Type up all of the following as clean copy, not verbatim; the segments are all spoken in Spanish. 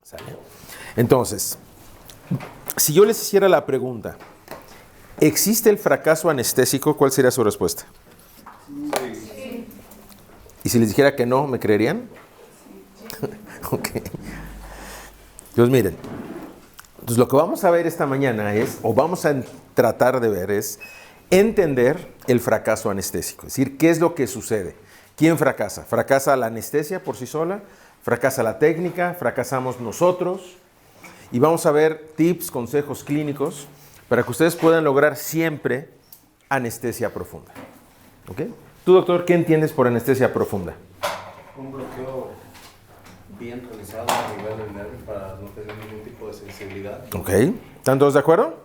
¿Sale? Entonces, si yo les hiciera la pregunta, ¿existe el fracaso anestésico? ¿Cuál sería su respuesta? Sí. ¿Y si les dijera que no, me creerían? Sí. Ok. Pues miren, entonces lo que vamos a ver esta mañana es, o vamos a tratar de ver es, entender el fracaso anestésico. Es decir, ¿qué es lo que sucede? ¿Quién fracasa? ¿Fracasa la anestesia por sí sola? ¿Fracasa la técnica? ¿Fracasamos nosotros? Y vamos a ver tips, consejos clínicos para que ustedes puedan lograr siempre anestesia profunda. ¿Ok? Tú, doctor, ¿qué entiendes por anestesia profunda? Un bloqueo bien realizado a nivel del nervio para no tener ningún tipo de sensibilidad. ¿Ok? ¿Están todos de acuerdo?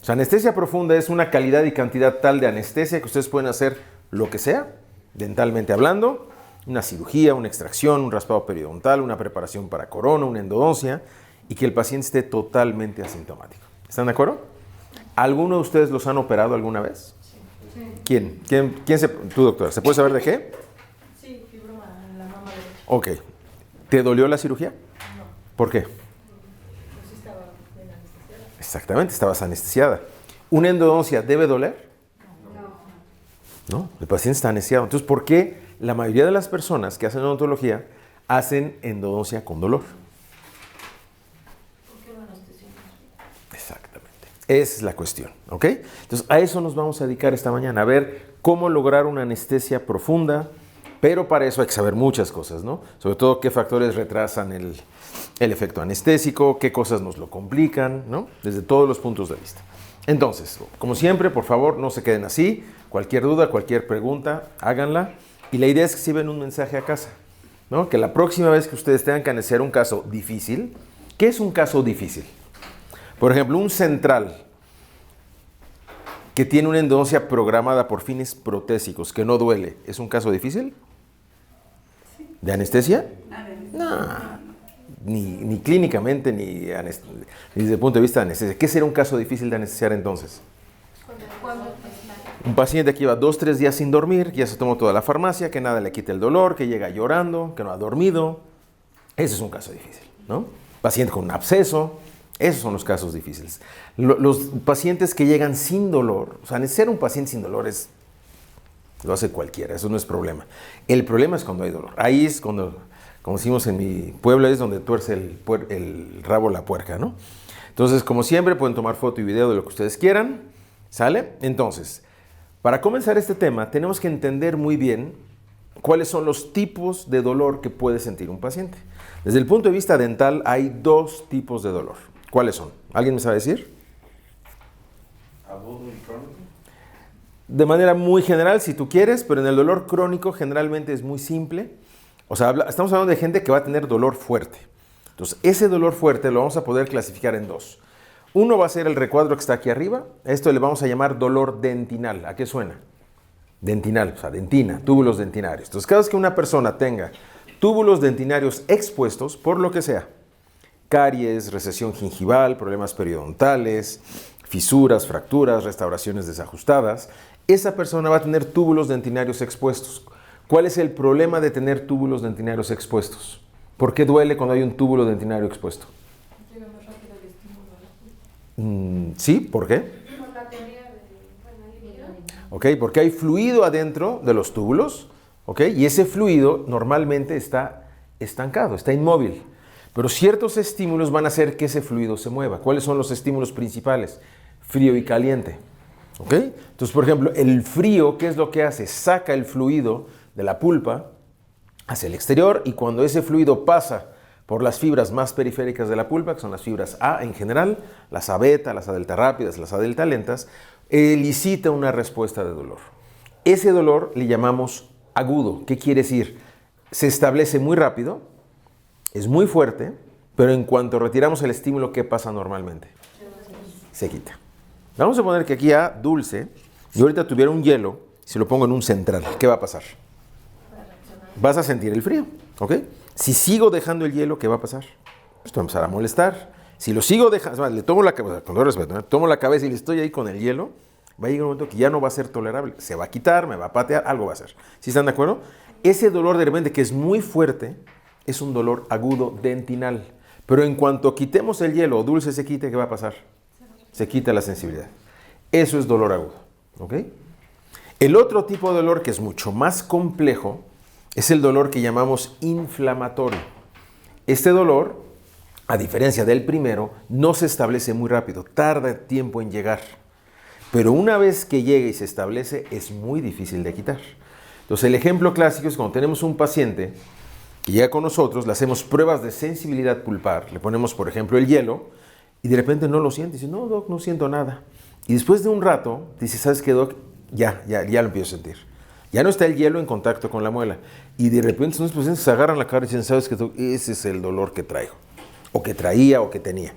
O sea, anestesia profunda es una calidad y cantidad tal de anestesia que ustedes pueden hacer lo que sea, dentalmente hablando, una cirugía, una extracción, un raspado periodontal, una preparación para corona, una endodoncia, y que el paciente esté totalmente asintomático. ¿Están de acuerdo? ¿Alguno de ustedes los han operado alguna vez? Sí. ¿Quién? ¿Tú, doctora? ¿Se puede saber de qué? Sí, fibroma en la mama derecha. Ok. ¿Te dolió la cirugía? No. ¿Por qué? Pues sí estaba bien anestesiada. Exactamente, estabas anestesiada. ¿Una endodoncia debe doler? No, el paciente está anestesiado. Entonces, ¿por qué la mayoría de las personas que hacen odontología hacen endodoncia con dolor? ¿Por qué lo anestesiamos? Exactamente. Esa es la cuestión, ¿ok? Entonces, a eso nos vamos a dedicar esta mañana, a ver cómo lograr una anestesia profunda, pero para eso hay que saber muchas cosas, ¿no? Sobre todo qué factores retrasan el efecto anestésico, qué cosas nos lo complican, ¿no? Desde todos los puntos de vista. Entonces, como siempre, por favor, no se queden así. Cualquier duda, cualquier pregunta, háganla. Y la idea es que se lleven un mensaje a casa, ¿no? Que la próxima vez que ustedes tengan que anestesiar un caso difícil, ¿qué es un caso difícil? Por ejemplo, un central que tiene una endodoncia programada por fines protésicos, que no duele, ¿es un caso difícil? ¿De anestesia? No, ni clínicamente, ni desde el punto de vista de anestesia. ¿Qué sería un caso difícil de anestesiar entonces? Un paciente que lleva 2 o 3 días sin dormir, que ya se tomó toda la farmacia, que nada le quita el dolor, que llega llorando, que no ha dormido. Ese es un caso difícil, ¿no? Paciente con un absceso, esos son los casos difíciles. Los pacientes que llegan sin dolor, o sea, anestesiar un paciente sin dolor lo hace cualquiera, eso no es problema. El problema es cuando hay dolor. Ahí es cuando, como decimos en mi pueblo, es donde tuerce el rabo la puerca, ¿no? Entonces, como siempre, pueden tomar foto y video de lo que ustedes quieran, ¿sale? Entonces, para comenzar este tema, tenemos que entender muy bien cuáles son los tipos de dolor que puede sentir un paciente. Desde el punto de vista dental, hay 2 tipos de dolor. ¿Cuáles son? ¿Alguien me sabe decir? ¿Agudo y crónico? De manera muy general, si tú quieres, pero en el dolor crónico generalmente es muy simple. O sea, estamos hablando de gente que va a tener dolor fuerte. Entonces, ese dolor fuerte lo vamos a poder clasificar en 2. Uno va a ser el recuadro que está aquí arriba. Esto le vamos a llamar dolor dentinal. ¿A qué suena? Dentinal, o sea, dentina, túbulos dentinarios. Entonces, cada vez que una persona tenga túbulos dentinarios expuestos, por lo que sea, caries, recesión gingival, problemas periodontales, fisuras, fracturas, restauraciones desajustadas, esa persona va a tener túbulos dentinarios expuestos. ¿Cuál es el problema de tener túbulos dentinarios expuestos? ¿Por qué duele cuando hay un túbulo dentinario expuesto? Llega más rápido el estímulo. Sí, ¿por qué? Por la teoría de ¿Ok? Porque hay fluido adentro de los túbulos, ¿ok? Y ese fluido normalmente está estancado, está inmóvil. Pero ciertos estímulos van a hacer que ese fluido se mueva. ¿Cuáles son los estímulos principales? Frío y caliente, ¿ok? Entonces, por ejemplo, el frío, ¿qué es lo que hace? Saca el fluido de la pulpa hacia el exterior, y cuando ese fluido pasa por las fibras más periféricas de la pulpa, que son las fibras A en general, las A beta, las A delta rápidas, las A delta lentas, elicita una respuesta de dolor. Ese dolor le llamamos agudo. ¿Qué quiere decir? Se establece muy rápido, es muy fuerte, pero en cuanto retiramos el estímulo, ¿qué pasa normalmente? Se quita. Vamos a poner que aquí A dulce, y ahorita tuviera un hielo, si lo pongo en un central, ¿qué va a pasar? Vas a sentir el frío, ¿ok? Si sigo dejando el hielo, ¿qué va a pasar? Esto va a empezar a molestar. Si lo sigo dejando, le tomo la cabeza, con todo respeto, ¿no? Tomo la cabeza y le estoy ahí con el hielo, va a llegar un momento que ya no va a ser tolerable. Se va a quitar, me va a patear, algo va a hacer. ¿Sí están de acuerdo? Ese dolor de repente que es muy fuerte es un dolor agudo dentinal. Pero en cuanto quitemos el hielo o dulce se quite, ¿qué va a pasar? Se quita la sensibilidad. Eso es dolor agudo. ¿Ok? El otro tipo de dolor, que es mucho más complejo, es el dolor que llamamos inflamatorio. Este dolor, a diferencia del primero, no se establece muy rápido, tarda tiempo en llegar. Pero una vez que llega y se establece, es muy difícil de quitar. Entonces, el ejemplo clásico es cuando tenemos un paciente que llega con nosotros, le hacemos pruebas de sensibilidad pulpar, le ponemos, por ejemplo, el hielo, y de repente no lo siente. Dice, no, doc, no siento nada. Y después de un rato, dice, ¿sabes qué, doc? Ya lo empiezo a sentir. Ya no está el hielo en contacto con la muela. Y de repente unos pacientes se agarran la cara y dicen, ¿sabes qué, doc? Ese es el dolor que traigo. O que traía o que tenía.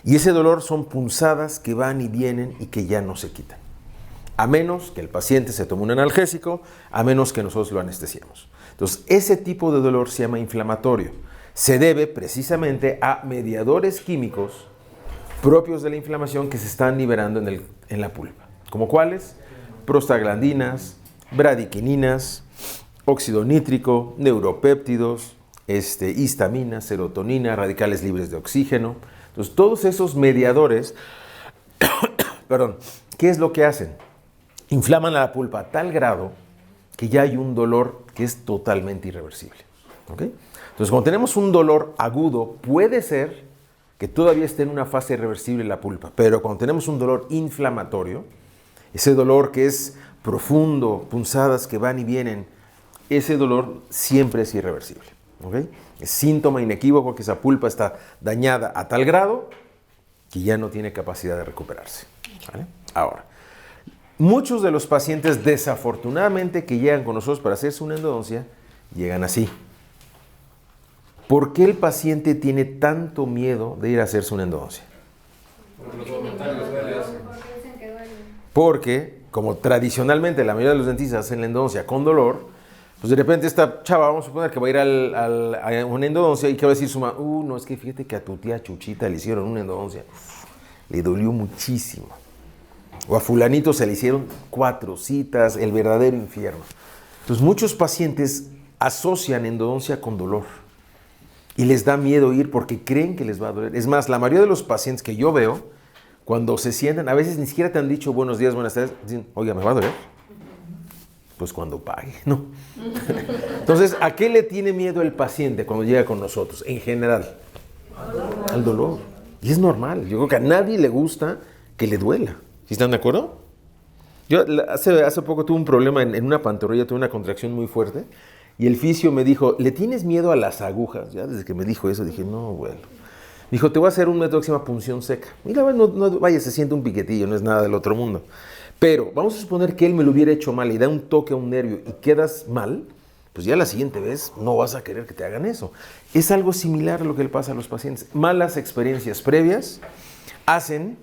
Y ese dolor son punzadas que van y vienen y que ya no se quitan. A menos que el paciente se tome un analgésico, a menos que nosotros lo anestesiemos. Entonces, ese tipo de dolor se llama inflamatorio. Se debe precisamente a mediadores químicos propios de la inflamación que se están liberando en la pulpa. ¿Como cuáles? Prostaglandinas, bradiquininas, óxido nítrico, neuropéptidos, histamina, serotonina, radicales libres de oxígeno. Entonces, todos esos mediadores, ¿qué es lo que hacen? Inflaman la pulpa a tal grado que ya hay un dolor que es totalmente irreversible. ¿Ok? Entonces, cuando tenemos un dolor agudo, puede ser que todavía esté en una fase irreversible la pulpa, pero cuando tenemos un dolor inflamatorio, ese dolor que es profundo, punzadas que van y vienen, ese dolor siempre es irreversible. ¿Ok? Es síntoma inequívoco que esa pulpa está dañada a tal grado que ya no tiene capacidad de recuperarse. ¿Vale? Ahora, muchos de los pacientes desafortunadamente que llegan con nosotros para hacerse una endodoncia, llegan así. ¿Por qué el paciente tiene tanto miedo de ir a hacerse una endodoncia? Porque, como tradicionalmente la mayoría de los dentistas hacen la endodoncia con dolor, pues de repente esta chava, vamos a suponer que va a ir a una endodoncia y que va a decir su mamá, no, es que fíjate que a tu tía Chuchita le hicieron una endodoncia. Le dolió muchísimo. O a fulanito se le hicieron 4 citas, el verdadero infierno. Entonces muchos pacientes asocian endodoncia con dolor y les da miedo ir porque creen que les va a doler. Es más, la mayoría de los pacientes que yo veo, cuando se sientan, a veces ni siquiera te han dicho buenos días, buenas tardes, dicen, oiga, ¿me va a doler? Pues cuando pague, ¿no? Entonces, ¿a qué le tiene miedo el paciente cuando llega con nosotros, en general? Al dolor. Y es normal. Yo creo que a nadie le gusta que le duela. ¿Sí están de acuerdo? Yo hace poco tuve un problema en una pantorrilla, tuve una contracción muy fuerte, y el fisio me dijo, ¿le tienes miedo a las agujas? Ya desde que me dijo eso, dije, no, bueno. Me dijo, te voy a hacer un método que se llama punción seca. Y la verdad, no, vaya, se siente un piquetillo, no es nada del otro mundo. Pero vamos a suponer que él me lo hubiera hecho mal y da un toque a un nervio y quedas mal, pues ya la siguiente vez no vas a querer que te hagan eso. Es algo similar a lo que le pasa a los pacientes. Malas experiencias previas hacen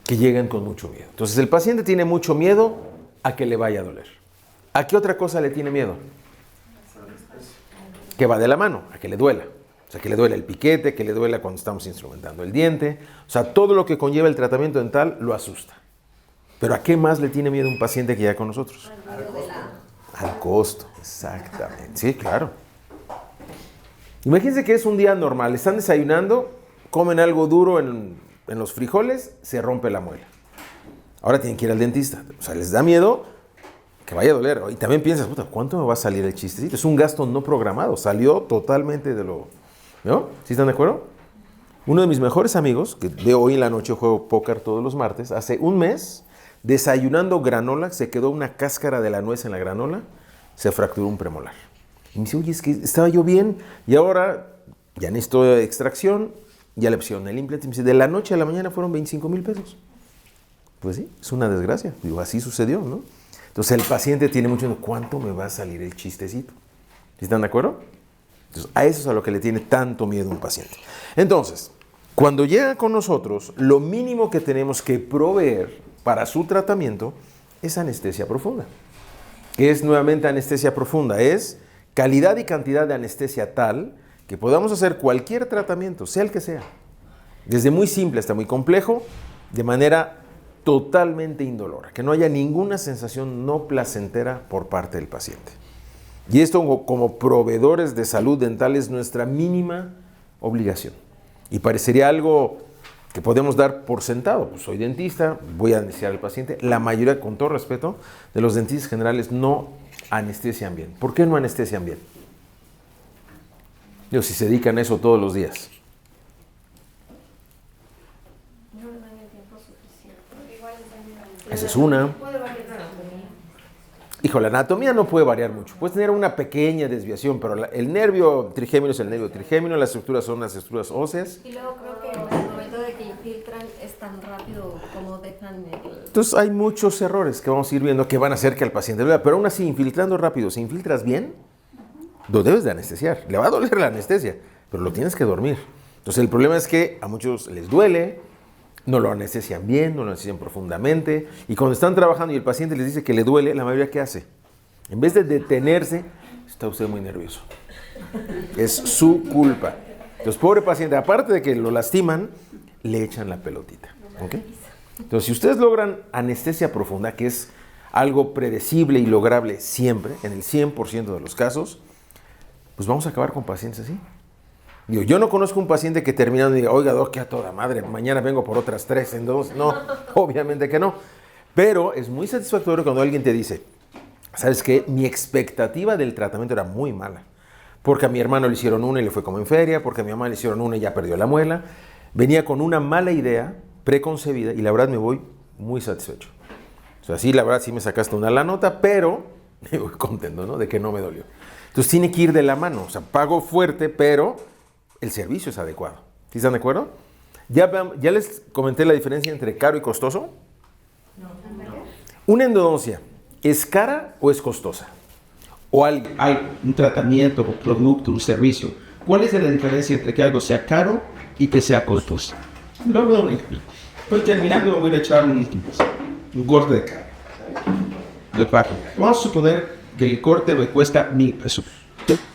que lleguen con mucho miedo. Entonces el paciente tiene mucho miedo a que le vaya a doler. ¿A qué otra cosa le tiene miedo? Que va de la mano, a que le duela. O sea, que le duela el piquete, que le duela cuando estamos instrumentando el diente. O sea, todo lo que conlleva el tratamiento dental lo asusta. ¿Pero a qué más le tiene miedo un paciente que llega con nosotros? Al costo, exactamente. Sí, claro. Imagínense que es un día normal. Están desayunando, comen algo duro en los frijoles, se rompe la muela. Ahora tienen que ir al dentista. O sea, les da miedo que vaya a doler. Y también piensas, puta, ¿cuánto me va a salir el chistecito? Es un gasto no programado. Salió totalmente de lo... ¿No? ¿Sí están de acuerdo? Uno de mis mejores amigos, que de hoy en la noche juego póker todos los martes, hace un mes, desayunando granola, se quedó una cáscara de la nuez en la granola, se fracturó un premolar. Y me dice, oye, es que estaba yo bien y ahora ya necesito extracción, ya le pusieron el implante. Y me dice, de la noche a la mañana fueron 25,000 pesos. Pues sí, es una desgracia. Digo, así sucedió, ¿no? Entonces el paciente tiene mucho miedo, ¿cuánto me va a salir el chistecito? ¿Sí están de acuerdo? Entonces, a eso es a lo que le tiene tanto miedo un paciente. Entonces, cuando llega con nosotros, lo mínimo que tenemos que proveer para su tratamiento es anestesia profunda. ¿Qué es nuevamente anestesia profunda? Es calidad y cantidad de anestesia tal que podamos hacer cualquier tratamiento, sea el que sea, desde muy simple hasta muy complejo, de manera totalmente indolora, que no haya ninguna sensación no placentera por parte del paciente. Y esto como proveedores de salud dental es nuestra mínima obligación. Y parecería algo que podemos dar por sentado. Pues soy dentista, voy a anestesiar al paciente. La mayoría, con todo respeto, de los dentistas generales no anestesian bien. ¿Por qué no anestesian bien? Digo, si se dedican a eso todos los días. No le dan el tiempo suficiente. Porque igual es daño. Esa es una. Puede variar la anatomía. Hijo, la anatomía no puede variar mucho. Puedes tener una pequeña desviación, pero el nervio trigémino es el nervio trigémino, las estructuras son las estructuras óseas. Y luego creo que al momento de que infiltran es tan rápido como dejan el... Entonces hay muchos errores que vamos a ir viendo que van a hacer que al paciente duela, pero aún así, infiltrando rápido, si infiltras bien, lo debes de anestesiar. Le va a doler la anestesia, pero lo tienes que dormir. Entonces el problema es que a muchos les duele, no lo anestesian bien, no lo anestesian profundamente, y cuando están trabajando y el paciente les dice que le duele, la mayoría ¿qué hace? En vez de detenerse, está usted muy nervioso. Es su culpa. Entonces, pobre paciente, aparte de que lo lastiman, le echan la pelotita. ¿Ok? Entonces, si ustedes logran anestesia profunda, que es algo predecible y lograble siempre, en el 100% de los casos, pues vamos a acabar con pacientes así. Digo, yo no conozco un paciente que terminando y diga, oiga, doc, que a toda madre, mañana vengo por otras 3 en 2. No, obviamente que no. Pero es muy satisfactorio cuando alguien te dice, ¿sabes qué? Mi expectativa del tratamiento era muy mala. Porque a mi hermano le hicieron una y le fue como en feria, porque a mi mamá le hicieron una y ya perdió la muela. Venía con una mala idea preconcebida y la verdad me voy muy satisfecho. O sea, sí, la verdad sí me sacaste una la nota, pero me voy contento, ¿no? De que no me dolió. Entonces tiene que ir de la mano. O sea, pago fuerte, pero el servicio es adecuado. ¿Sí están de acuerdo? Ya les comenté la diferencia entre caro y costoso. No. Una endodoncia, ¿es cara o es costosa? O hay un tratamiento, un producto, un servicio. ¿Cuál es la diferencia entre que algo sea caro y que sea costoso? Luego, estoy terminando, voy a echar un corte de carne. De pago. Vamos a suponer que el corte me cuesta 1,000 pesos.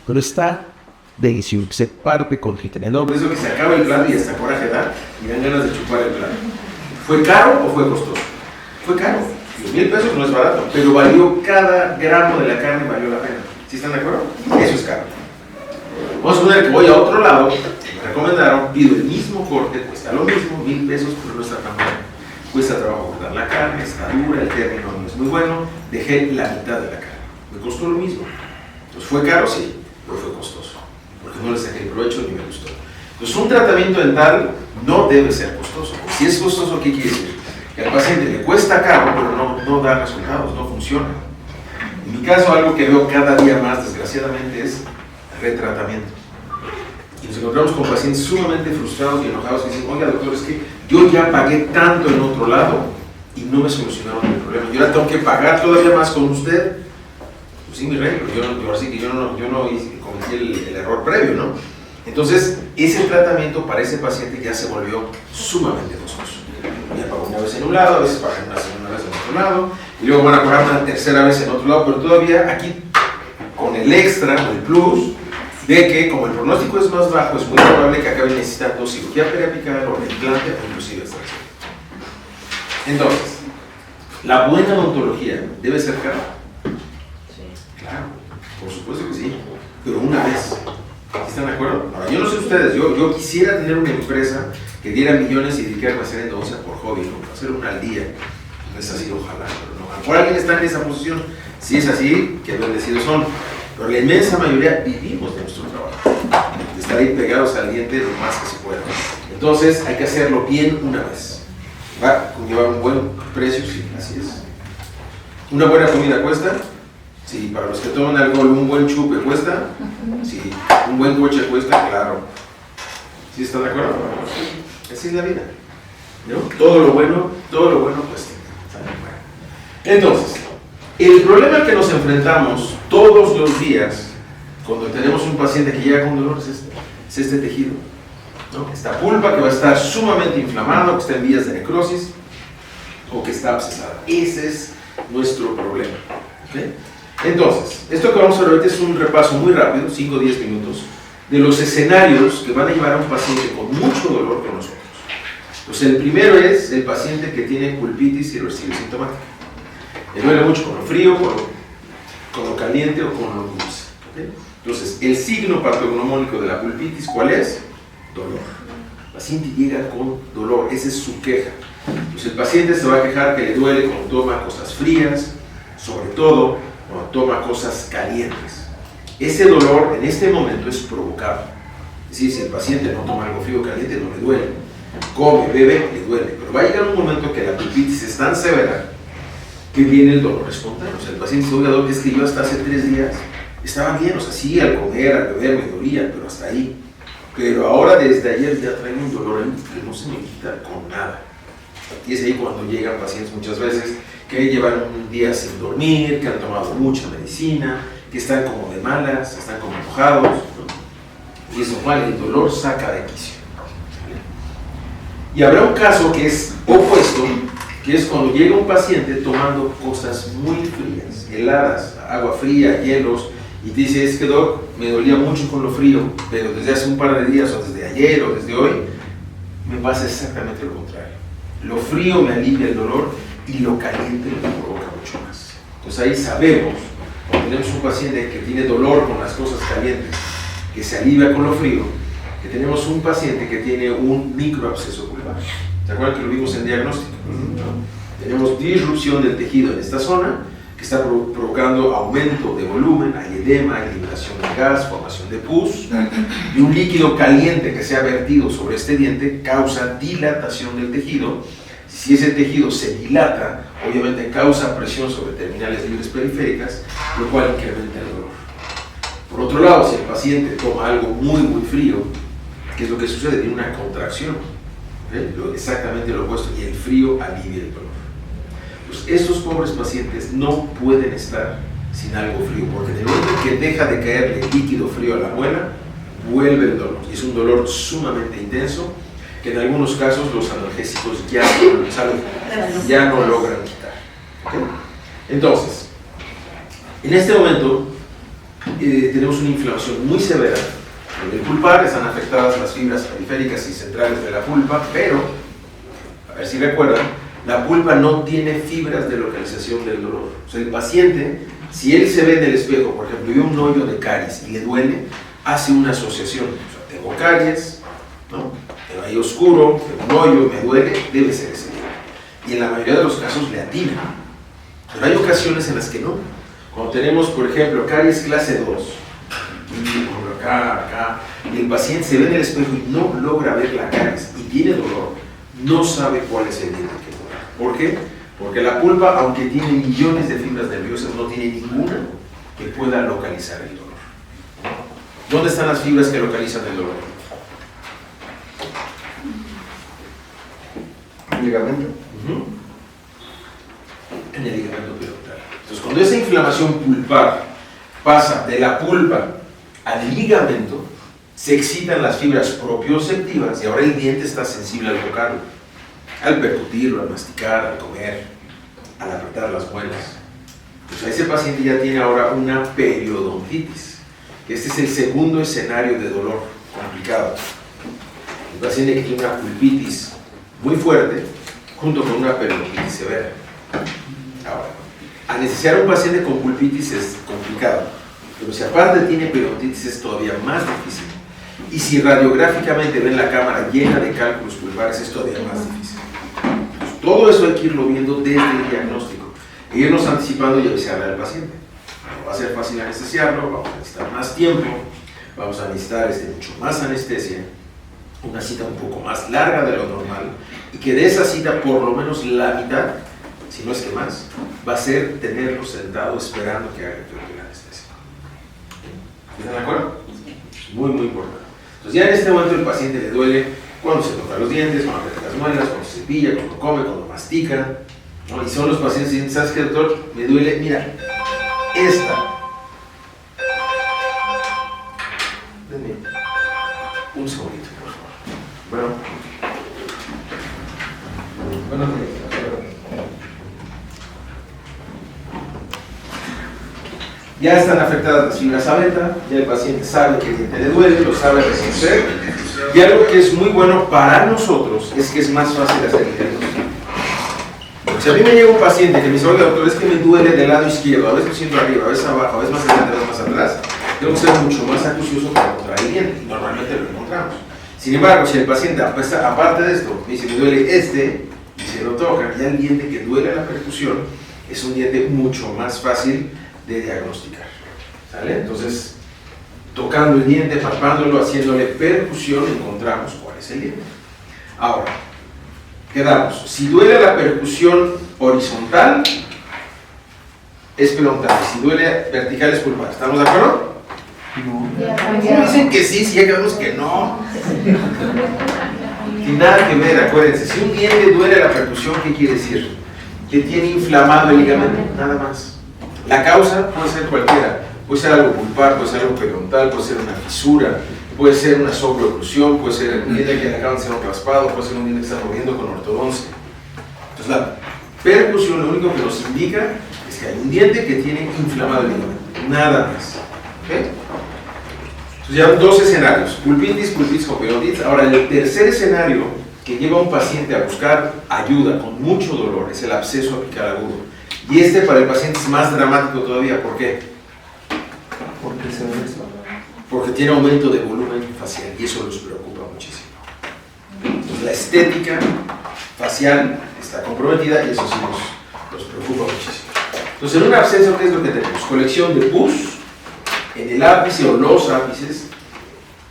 Pero está delicioso, se parte con jitomate. Por eso que se acaba el plato y hasta coraje da y dan ganas de chupar el plato. ¿Fue caro o fue costoso? Fue caro. 1,000 pesos no es barato, pero valió cada gramo de la carne, valió la pena. ¿Sí están de acuerdo? Eso es caro. Vamos a suponer que voy a otro lado, me recomendaron, pido el mismo corte, cuesta lo mismo, 1,000 pesos, pero no está tan bueno. Cuesta trabajo cortar la carne, está dura, el término no es muy bueno, dejé la mitad de la carne. Me costó lo mismo. Entonces, ¿fue caro? Sí, pero fue costoso, porque no le saqué el provecho ni me gustó. Entonces, un tratamiento dental no debe ser costoso. Si es costoso, ¿qué quiere decir? Que al paciente le cuesta caro, pero no da resultados, no funciona. En mi caso, algo que veo cada día más, desgraciadamente, es retratamiento. Y nos encontramos con pacientes sumamente frustrados y enojados que dicen, oiga, doctor, es que yo ya pagué tanto en otro lado y no me solucionaron el problema. Yo ahora tengo que pagar todavía más con usted. Pues sí, mi rey, pero yo no cometí el error previo, ¿no? Entonces, ese tratamiento para ese paciente ya se volvió sumamente costoso. Ya pagó una vez en un lado, a veces pagan una segunda vez en otro lado, y luego van a pagar una tercera vez en otro lado, pero todavía aquí, con el extra, con el plus, de que como el pronóstico es más bajo, es muy probable que acaben necesitando cirugía periapical o implante o inclusive extracción. Entonces, la buena odontología debe ser cara. Claro, por supuesto que sí, pero una vez. ¿Están de acuerdo? Ahora, yo no sé ustedes, yo quisiera tener una empresa que diera millones y dedicarme a hacer endodoncia por hobby, ¿no? Hacer una al día. No es así, ojalá, pero no. Por alguien está en esa posición. Si es así, qué bendecidos son. Pero la inmensa mayoría vivimos de nuestro trabajo. De estar ahí pegados al diente lo más que se pueda. Entonces, hay que hacerlo bien una vez. Va a conllevar un buen precio, sí, así es. ¿Una buena comida cuesta? Sí, para los que toman alcohol, un buen chupe cuesta. Sí, un buen coche cuesta, claro. ¿Sí están de acuerdo? Así es la vida, ¿no? Todo lo bueno cuesta. Entonces, el problema que nos enfrentamos todos los días cuando tenemos un paciente que llega con dolor es este tejido, ¿no? Esta pulpa que va a estar sumamente inflamada, que está en vías de necrosis o que está abscesada. Ese es nuestro problema. ¿Okay? Entonces, esto que vamos a ver ahorita es un repaso muy rápido, 5 o 10 minutos, de los escenarios que van a llevar a un paciente con mucho dolor con nosotros. Entonces, el primero es el paciente que tiene pulpitis irreversible sintomática. Le duele mucho con lo frío, con lo caliente o con lo dulce. ¿Okay? Entonces, el signo patognomónico de la pulpitis, ¿cuál es? Dolor. paciente llega con dolor, esa es su queja. Pues el paciente se va a quejar que le duele cuando toma cosas frías, sobre todo cuando toma cosas calientes. Ese dolor en este momento es provocado. Es decir, si el paciente no toma algo frío o caliente, no le duele. Come, bebe, le duele. Pero va a llegar un momento que la pulpitis es tan severa que viene el dolor espontáneo. O sea, el paciente dice, oiga, doctor, es que yo hasta hace 3 días estaba bien, o sea, sí, al comer, al beber me dolía, pero hasta ahí. Pero ahora desde ayer ya traigo un dolor ahí que no se me quita con nada. Y es ahí cuando llegan pacientes muchas veces que llevan un día sin dormir, que han tomado mucha medicina, que están como de malas, están como enojados, ¿no? Y es normal, el dolor saca de quicio. Y habrá un caso que es opuesto, que es cuando llega un paciente tomando cosas muy frías, heladas, agua fría, hielos, y te dice, es que doc, me dolía mucho con lo frío, pero desde hace un par de días, o desde ayer, o desde hoy, me pasa exactamente lo contrario. Lo frío me alivia el dolor y lo caliente me provoca mucho más. Entonces ahí sabemos, cuando tenemos un paciente que tiene dolor con las cosas calientes, que se alivia con lo frío, que tenemos un paciente que tiene un microabsceso pulpar. ¿Se acuerdan que lo vimos en diagnóstico? Tenemos disrupción del tejido en esta zona, que está provocando aumento de volumen, hay edema, hay liberación de gas, formación de pus, y un líquido caliente que se ha vertido sobre este diente causa dilatación del tejido. Si ese tejido se dilata, obviamente causa presión sobre terminales libres periféricas, lo cual incrementa el dolor. Por otro lado, si el paciente toma algo muy frío, ¿qué es lo que sucede? Tiene una contracción, exactamente lo opuesto, y el frío alivia el dolor. Pues estos pobres pacientes no pueden estar sin algo frío, porque en el momento que deja de caerle líquido frío a la muela, vuelve el dolor. Y es un dolor sumamente intenso, que en algunos casos los analgésicos ya no logran quitar. ¿Okay? Entonces, en este momento tenemos una inflamación muy severa. En el pulpar están afectadas las fibras periféricas y centrales de la pulpa, pero, a ver si recuerdan, la pulpa no tiene fibras de localización del dolor. O sea, el paciente, si él se ve en el espejo, por ejemplo, ve un hoyo de caries y le duele, hace una asociación. O sea, tengo caries, ¿no? Pero ahí oscuro, tengo un hoyo, me duele, debe ser ese día. Y en la mayoría de los casos le atina. Pero hay ocasiones en las que no. Cuando tenemos, por ejemplo, caries clase 2, y acá, y el paciente se ve en el espejo y no logra ver la caries y tiene dolor, no sabe cuál es el diente que duele. ¿Por qué? Porque la pulpa, aunque tiene millones de fibras nerviosas, no tiene ninguna que pueda localizar el dolor. ¿Dónde están las fibras que localizan el dolor? ¿El ligamento? En el ligamento periodontal. Entonces, cuando esa inflamación pulpar pasa de la pulpa al ligamento, se excitan las fibras propioceptivas y ahora el diente está sensible al tocarlo, al percutirlo, al masticar, al comer, al apretar las muelas. Pues ese paciente ya tiene ahora una periodontitis, que este es el segundo escenario de dolor complicado. Un paciente que tiene una pulpitis muy fuerte junto con una periodontitis severa. Ahora, anestesiar a un paciente con pulpitis es complicado, pero si aparte tiene periodontitis es todavía más difícil. Y si radiográficamente ven la cámara llena de cálculos pulpares es todavía más difícil. Entonces, todo eso hay que irlo viendo desde el diagnóstico e irnos anticipando y avisarle al paciente. No va a ser fácil anestesiarlo, vamos a necesitar más tiempo, vamos a necesitar mucho más anestesia, una cita un poco más larga de lo normal, y que de esa cita por lo menos la mitad, si no es que más, va a ser tenerlo sentado esperando que haga efecto la anestesia. ¿Están de acuerdo? Muy importante. Entonces ya en este momento el paciente le duele cuando se toca los dientes, cuando aprieta las muelas, cuando se cepilla, cuando come, cuando mastica, ¿no? Y son los pacientes que dicen, ¿sabes qué, doctor? Me duele, mira, esta. Denme un segundito, por favor. Bueno, ya están afectadas las fibras a beta, ya el paciente sabe que el diente le duele, lo sabe reconocer, y algo que es muy bueno para nosotros es que es más fácil hacer el diagnóstico. Si a mí me llega un paciente que me dice, oiga doctor, es que me duele del lado izquierdo, a veces me siento arriba, a veces abajo, a veces más adelante, a veces más atrás, tengo que ser mucho más acucioso para encontrar el diente, y normalmente lo encontramos. Sin embargo, si el paciente, aparte de esto, me dice me duele este, y se lo toca, ya el diente que duele la percusión es un diente mucho más fácil de diagnosticar. ¿Sale? Entonces, tocando el diente, palpándolo, haciéndole percusión, encontramos cuál es el diente. Ahora, quedamos. Si duele la percusión horizontal, es periodontal. Si duele vertical, es pulpar. ¿Estamos de acuerdo? No. Dicen que sí, si ya quedamos que no. Sin nada que ver, acuérdense. Si un diente duele la percusión, ¿qué quiere decir? Que tiene inflamado el ligamento, nada más. La causa puede ser cualquiera. Puede ser algo pulpar, puede ser algo periodontal, puede ser una fisura, puede ser una sobreoclusión, puede ser un diente que le acaban de hacer un raspado, puede ser un diente que está moviendo con ortodoncia. Entonces la percusión lo único que nos indica es que hay un diente que tiene inflamado el ligamento, nada más. ¿Okay? Entonces ya dos escenarios, pulpitis con periodontitis. Ahora el tercer escenario que lleva a un paciente a buscar ayuda con mucho dolor es el absceso apical agudo. Y este para el paciente es más dramático todavía. ¿Por qué? Porque se ve eso. Porque tiene aumento de volumen facial y eso los preocupa muchísimo. Entonces la estética facial está comprometida y eso sí los preocupa muchísimo. Entonces en un absceso, ¿qué es lo que tenemos? Colección de pus en el ápice o los ápices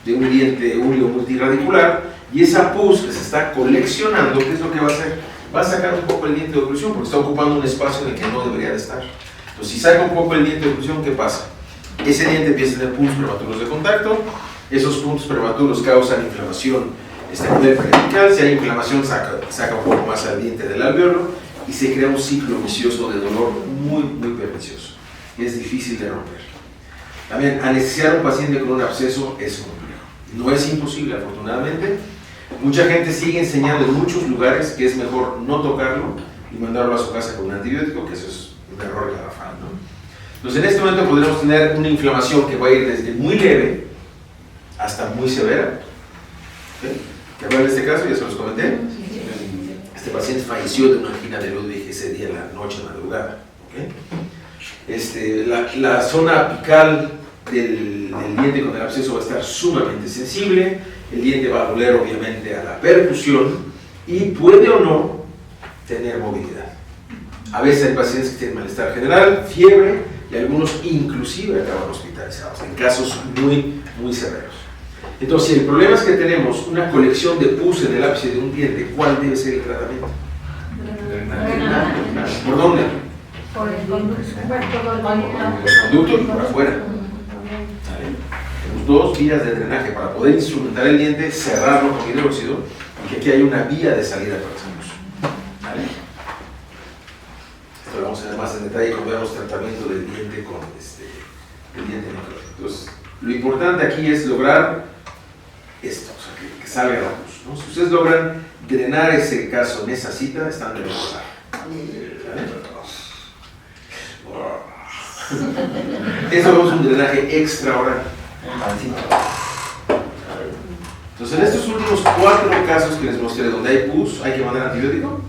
de un diente único multiradicular, y esa pus que se está coleccionando, ¿qué es lo que va a hacer? Va a sacar un poco el diente de oclusión porque está ocupando un espacio en el que no debería de estar. Entonces si saca un poco el diente de oclusión, ¿qué pasa? Ese diente empieza a tener puntos prematuros de contacto, esos puntos prematuros causan inflamación a nivel periapical, si hay inflamación saca un poco más al diente del alveolo y se crea un ciclo vicioso de dolor muy pernicioso y es difícil de romper. También anestesiar a un paciente con un absceso es complejo, no es imposible afortunadamente. Mucha gente sigue enseñando en muchos lugares que es mejor no tocarlo y mandarlo a su casa con un antibiótico, que eso es un error garrafal, ¿no? Entonces en este momento podremos tener una inflamación que va a ir desde muy leve hasta muy severa. ¿Okay? ¿Te acuerdas de este caso? Ya se los comenté. Este paciente falleció de una angina de Ludwig ese día en la noche, madrugada. ¿Okay? La zona apical del diente con el absceso va a estar sumamente sensible, el diente va a doler obviamente a la percusión y puede o no tener movilidad. A veces hay pacientes que tienen malestar general, fiebre y algunos inclusive acaban hospitalizados en casos muy severos. Entonces, si el problema es que tenemos una colección de pus en el ápice de un diente, ¿cuál debe ser el tratamiento? ¿Por dónde? Por el conducto. Por el conducto y por afuera. Tenemos dos vías de drenaje para poder instrumentar el diente, cerrarlo con hidróxido y que aquí hay una vía de salida para esa pus. ¿Vale? Esto lo vamos a ver más en detalle cuando veamos tratamiento del diente con el diente necrótico. Entonces, lo importante aquí es lograr esto, o sea, que salga la pus, ¿no? Si ustedes logran drenar ese caso en esa cita, están de lograr. Eso es un drenaje extraoral. Entonces, en estos últimos 4 casos que les mostré donde hay pus, ¿hay que mandar antibiótico?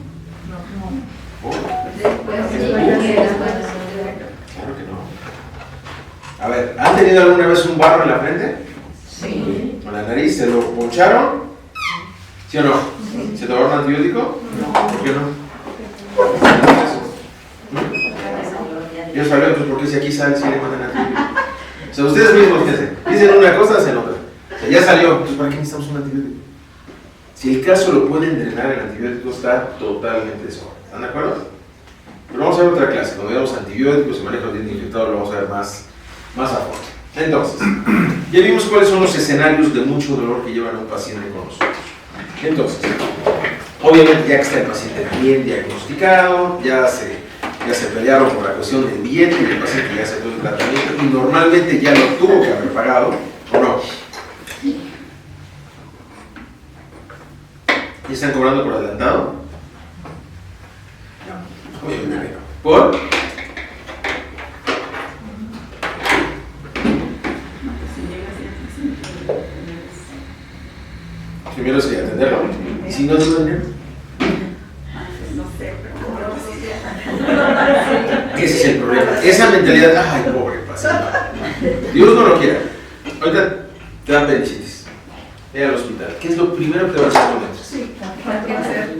No. Claro que no. A ver, ¿han tenido alguna vez un barro en la frente? Sí. ¿Con la nariz? ¿Se lo poncharon? ¿Sí o no? Sí. ¿Se tomaron antibiótico? No. ¿Por qué no? Yo sabía, pues, porque si aquí sale, si le mandan antibiótico. O sea, ustedes mismos, fíjense, dicen una cosa, hacen otra. O sea, ya salió, entonces ¿para qué necesitamos un antibiótico? Si el caso lo pueden drenar, el antibiótico está totalmente de sobra. ¿Están de acuerdo? Pero vamos a ver otra clase. Cuando veamos antibióticos y manejo del diente infectado, lo vamos a ver más a fondo. Entonces, ya vimos cuáles son los escenarios de mucho dolor que llevan a un paciente con nosotros. Entonces, obviamente ya que está el paciente bien diagnosticado, ya se pelearon por la cuestión del diente y el paciente ya aceptó el tratamiento y normalmente ya lo tuvo que haber pagado, ¿o no? ¿Ya están cobrando por adelantado? No. Obviamente no. ¿Por? Primero es que atenderlo. ¿Y si no tengo dinero? Ese es el problema. Esa mentalidad, ay, pobre paciente. Dios no lo quiera. Ahorita te dan apendicitis. Ve al hospital. ¿Qué es lo primero que te vas a hacer cuando entres? Sí, ¿para qué hacer?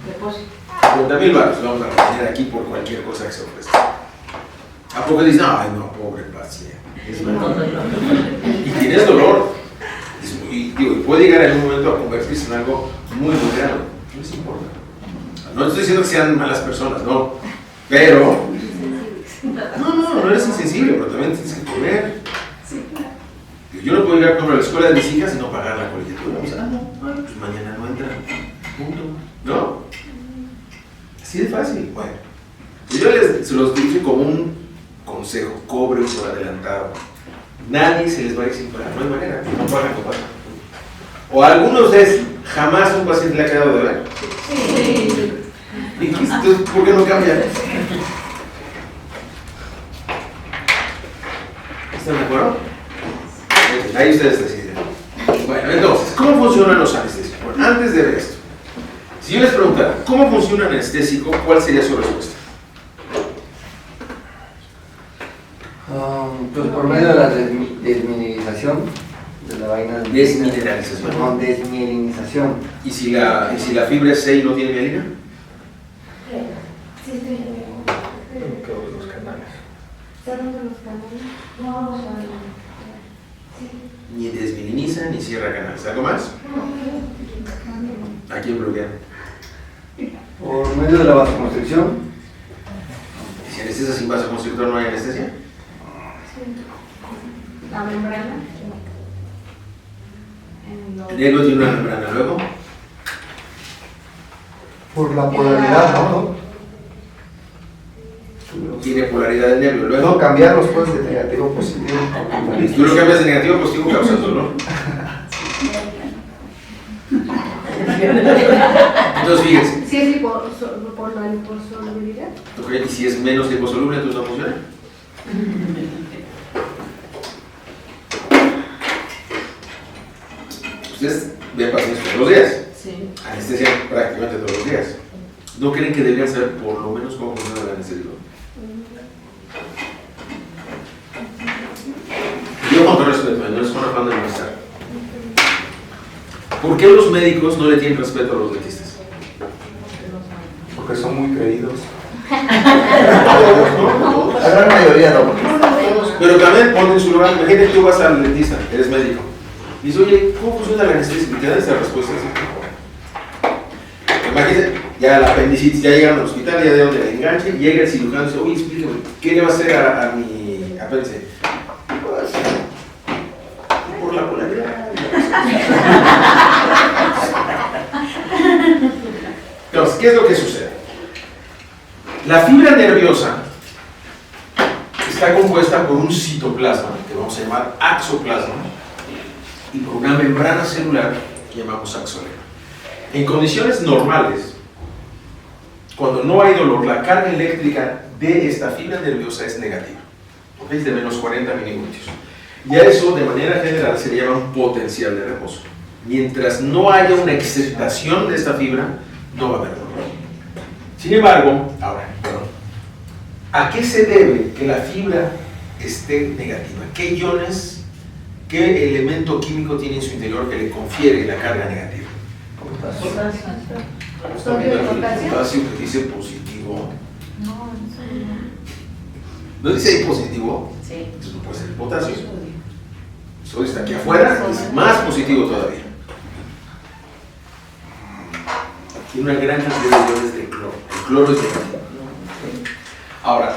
Depósito. 50,000 baros, vamos a retener aquí por cualquier cosa que se ofrezca. ¿A poco dices, no, ay, no, pobre paciente? Y tienes dolor. Y puede llegar en un momento a convertirse en algo muy, muy grave. No les importa. No estoy diciendo que sean malas personas, no. Pero. No eres insensible, pero también tienes que comer. Yo no puedo llegar a la escuela de mis hijas y no pagar la colegiatura. O sea, pues mañana no entra. Punto. ¿No? Así de fácil. Bueno, yo se los dije como un consejo: cobre por adelantado. Nadie se les va a ir sin pagar. No hay manera. No pagan, no pagan. O a algunos de ustedes jamás un paciente le ha quedado de ver. Sí. ¿Y entonces por qué no cambian? ¿Están de acuerdo? Ahí ustedes deciden. Bueno, entonces, ¿cómo funcionan los anestésicos? Bueno, antes de ver esto, si yo les preguntara, ¿cómo funciona un anestésico? ¿Cuál sería su respuesta? Pues por medio de la desmineralización de la vaina. Desmineralización. No, desmielinización. ¿Y si la fibra es C y no tiene mielina? Sí, estoy Los canales. cerrando los canales. No, Ni desmieliniza ni cierra canales. ¿Algo más? ¿A quién bloquean? Por medio de la vasoconstricción. Si anestesia sin vasoconstrictor no hay anestesia. la membrana. El nervio tiene una membrana. Luego, Por la polaridad, ¿no? tiene polaridad del nervio. No, Luego, cambiarlos pues de negativo a positivo. si tú lo cambias de negativo a positivo, causas dolor. Entonces, fíjense. Sí, es por la liposolubilidad. Ok, y si es menos liposoluble, entonces no funciona. Ustedes ven pacientes todos los días. Sí. Anestesia prácticamente todos los días. ¿No creen que deberían saber por lo menos cómo funciona el anestésico? Yo con todo respeto, no es con afán de molestar. ¿Por qué los médicos no le tienen respeto a los dentistas? Porque son muy creídos. ¿No? La gran mayoría no. Pero también ponte en su lugar. Imagínate que tú vas al dentista, eres médico. Y dices, oye, ¿cómo funciona la anestesia? Y te dan esta respuesta así. Imagínate, ya la apendicitis, ya llegaron al hospital, ya de donde le enganche, llega el cirujano y dice, oye, explícame, ¿qué le va a hacer a mi apéndice? Pues, por la polaridad. Entonces, ¿qué es lo que sucede? La fibra nerviosa está compuesta por un citoplasma, que vamos a llamar axoplasma, y por una membrana celular que llamamos axonema. En condiciones normales, cuando no hay dolor, la carga eléctrica de esta fibra nerviosa es negativa, ¿ok? Es de menos 40 milivoltios. Y a eso, de manera general, se le llama un potencial de reposo. Mientras no haya una excitación de esta fibra, no va a haber dolor. Sin embargo, ¿a qué se debe que la fibra esté negativa? ¿Qué iones, qué elemento químico tiene en su interior que le confiere la carga negativa? Está viendo aquí el potasio que dice positivo. ¿No dice ahí positivo? Sí. Entonces no puede ser el potasio. El sodio está aquí afuera, es más positivo todavía. Tiene una gran cantidad de iones de cloro. El cloro es negativo. Ahora,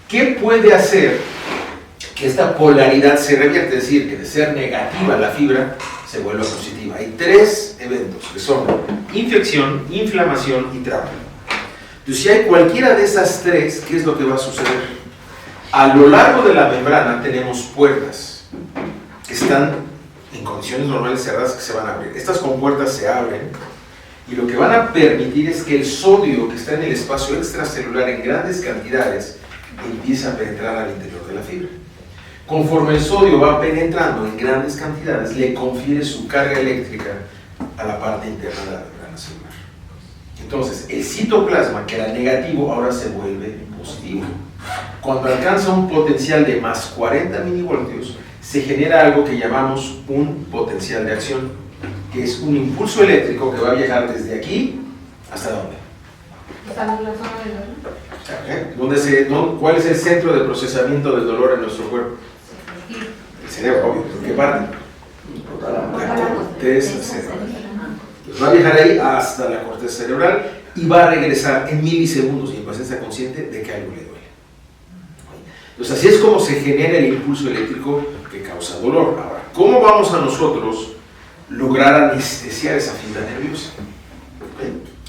¿qué puede hacer que esta polaridad se revierta? Es decir, que de ser negativa la fibra se vuelva positiva. Hay tres eventos que son infección, inflamación y trauma. Entonces, si hay cualquiera de esas tres, ¿qué es lo que va a suceder? A lo largo de la membrana tenemos puertas que están en condiciones normales cerradas que se van a abrir. Estas compuertas se abren y lo que van a permitir es que el sodio que está en el espacio extracelular en grandes cantidades empiece a penetrar al interior de la fibra. Conforme el sodio va penetrando en grandes cantidades, le confiere su carga eléctrica a la parte interna de la membrana celular. Entonces, el citoplasma, que era negativo, ahora se vuelve positivo. Cuando alcanza un potencial de más 40 milivoltios, se genera algo que llamamos un potencial de acción, que es un impulso eléctrico que va a viajar desde aquí hasta dónde. ¿Está en la zona del dolor? ¿Cuál es el centro de procesamiento del dolor en nuestro cuerpo? El cerebro, obvio. ¿Por qué parte? La corteza cerebral. Pues va a viajar ahí hasta la corteza cerebral y va a regresar en milisegundos y en presencia consciente de que algo le duele. Entonces así es como se genera el impulso eléctrico que causa dolor. Ahora, ¿cómo vamos a nosotros lograr anestesiar esa fibra nerviosa?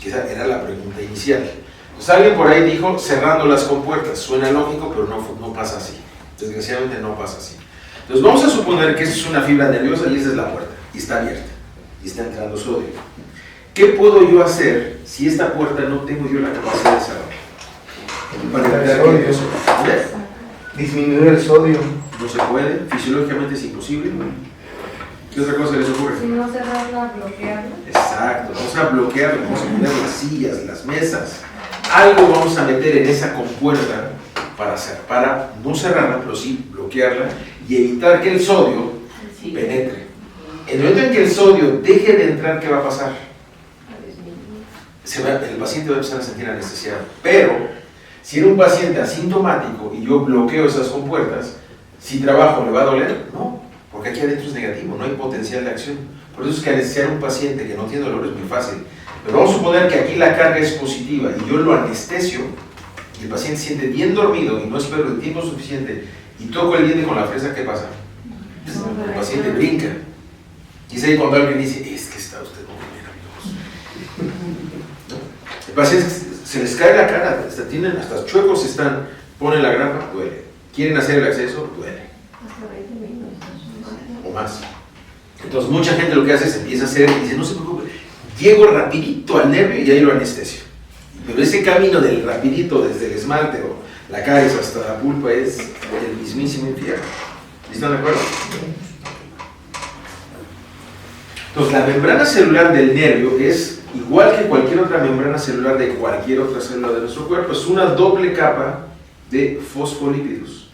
Que esa era la pregunta inicial. Pues alguien por ahí dijo cerrando las compuertas. Suena lógico, pero no pasa así. Desgraciadamente no pasa así. Entonces vamos a suponer que esa es una fibra nerviosa y esa es la puerta. Y está abierta. Y está entrando sodio. ¿Qué puedo yo hacer si esta puerta no tengo yo la capacidad de cerrar? Para evitar que disminuir el sodio. no se puede. Fisiológicamente es imposible. ¿Qué otra cosa les ocurre? Si no cerrarla, bloquearla. Exacto, vamos a bloquear, vamos a poner las sillas, las mesas. Algo vamos a meter en esa compuerta para no cerrarla, pero sí bloquearla y evitar que el sodio penetre. En el momento en que el sodio deje de entrar, ¿qué va a pasar? El paciente va a empezar a sentir anestesiado. Pero, si era un paciente asintomático y yo bloqueo esas compuertas, si trabajo, ¿le va a doler? No, porque aquí adentro es negativo, no hay potencial de acción. Por eso es que anestesiar a un paciente que no tiene dolor es muy fácil. Pero vamos a suponer que aquí la carga es positiva y yo lo anestesio y el paciente se siente bien dormido y no espero el tiempo suficiente y toco el diente con la fresa, ¿qué pasa? El paciente brinca. Y es ahí cuando alguien dice, es que está usted muy nervioso. El paciente se les cae la cara, hasta chuecos están, ponen la grapa, duele. Quieren hacer el acceso, duele. O más. Entonces mucha gente lo que hace es empieza a hacer y dice, no se preocupe, llego rapidito al nervio y ahí lo anestesio. Pero ese camino del rapidito desde el esmalte o la caries hasta la pulpa es el mismísimo infierno. ¿Están de acuerdo? Entonces la membrana celular del nervio es igual que cualquier otra membrana celular de cualquier otra célula de nuestro cuerpo, es una doble capa de fosfolípidos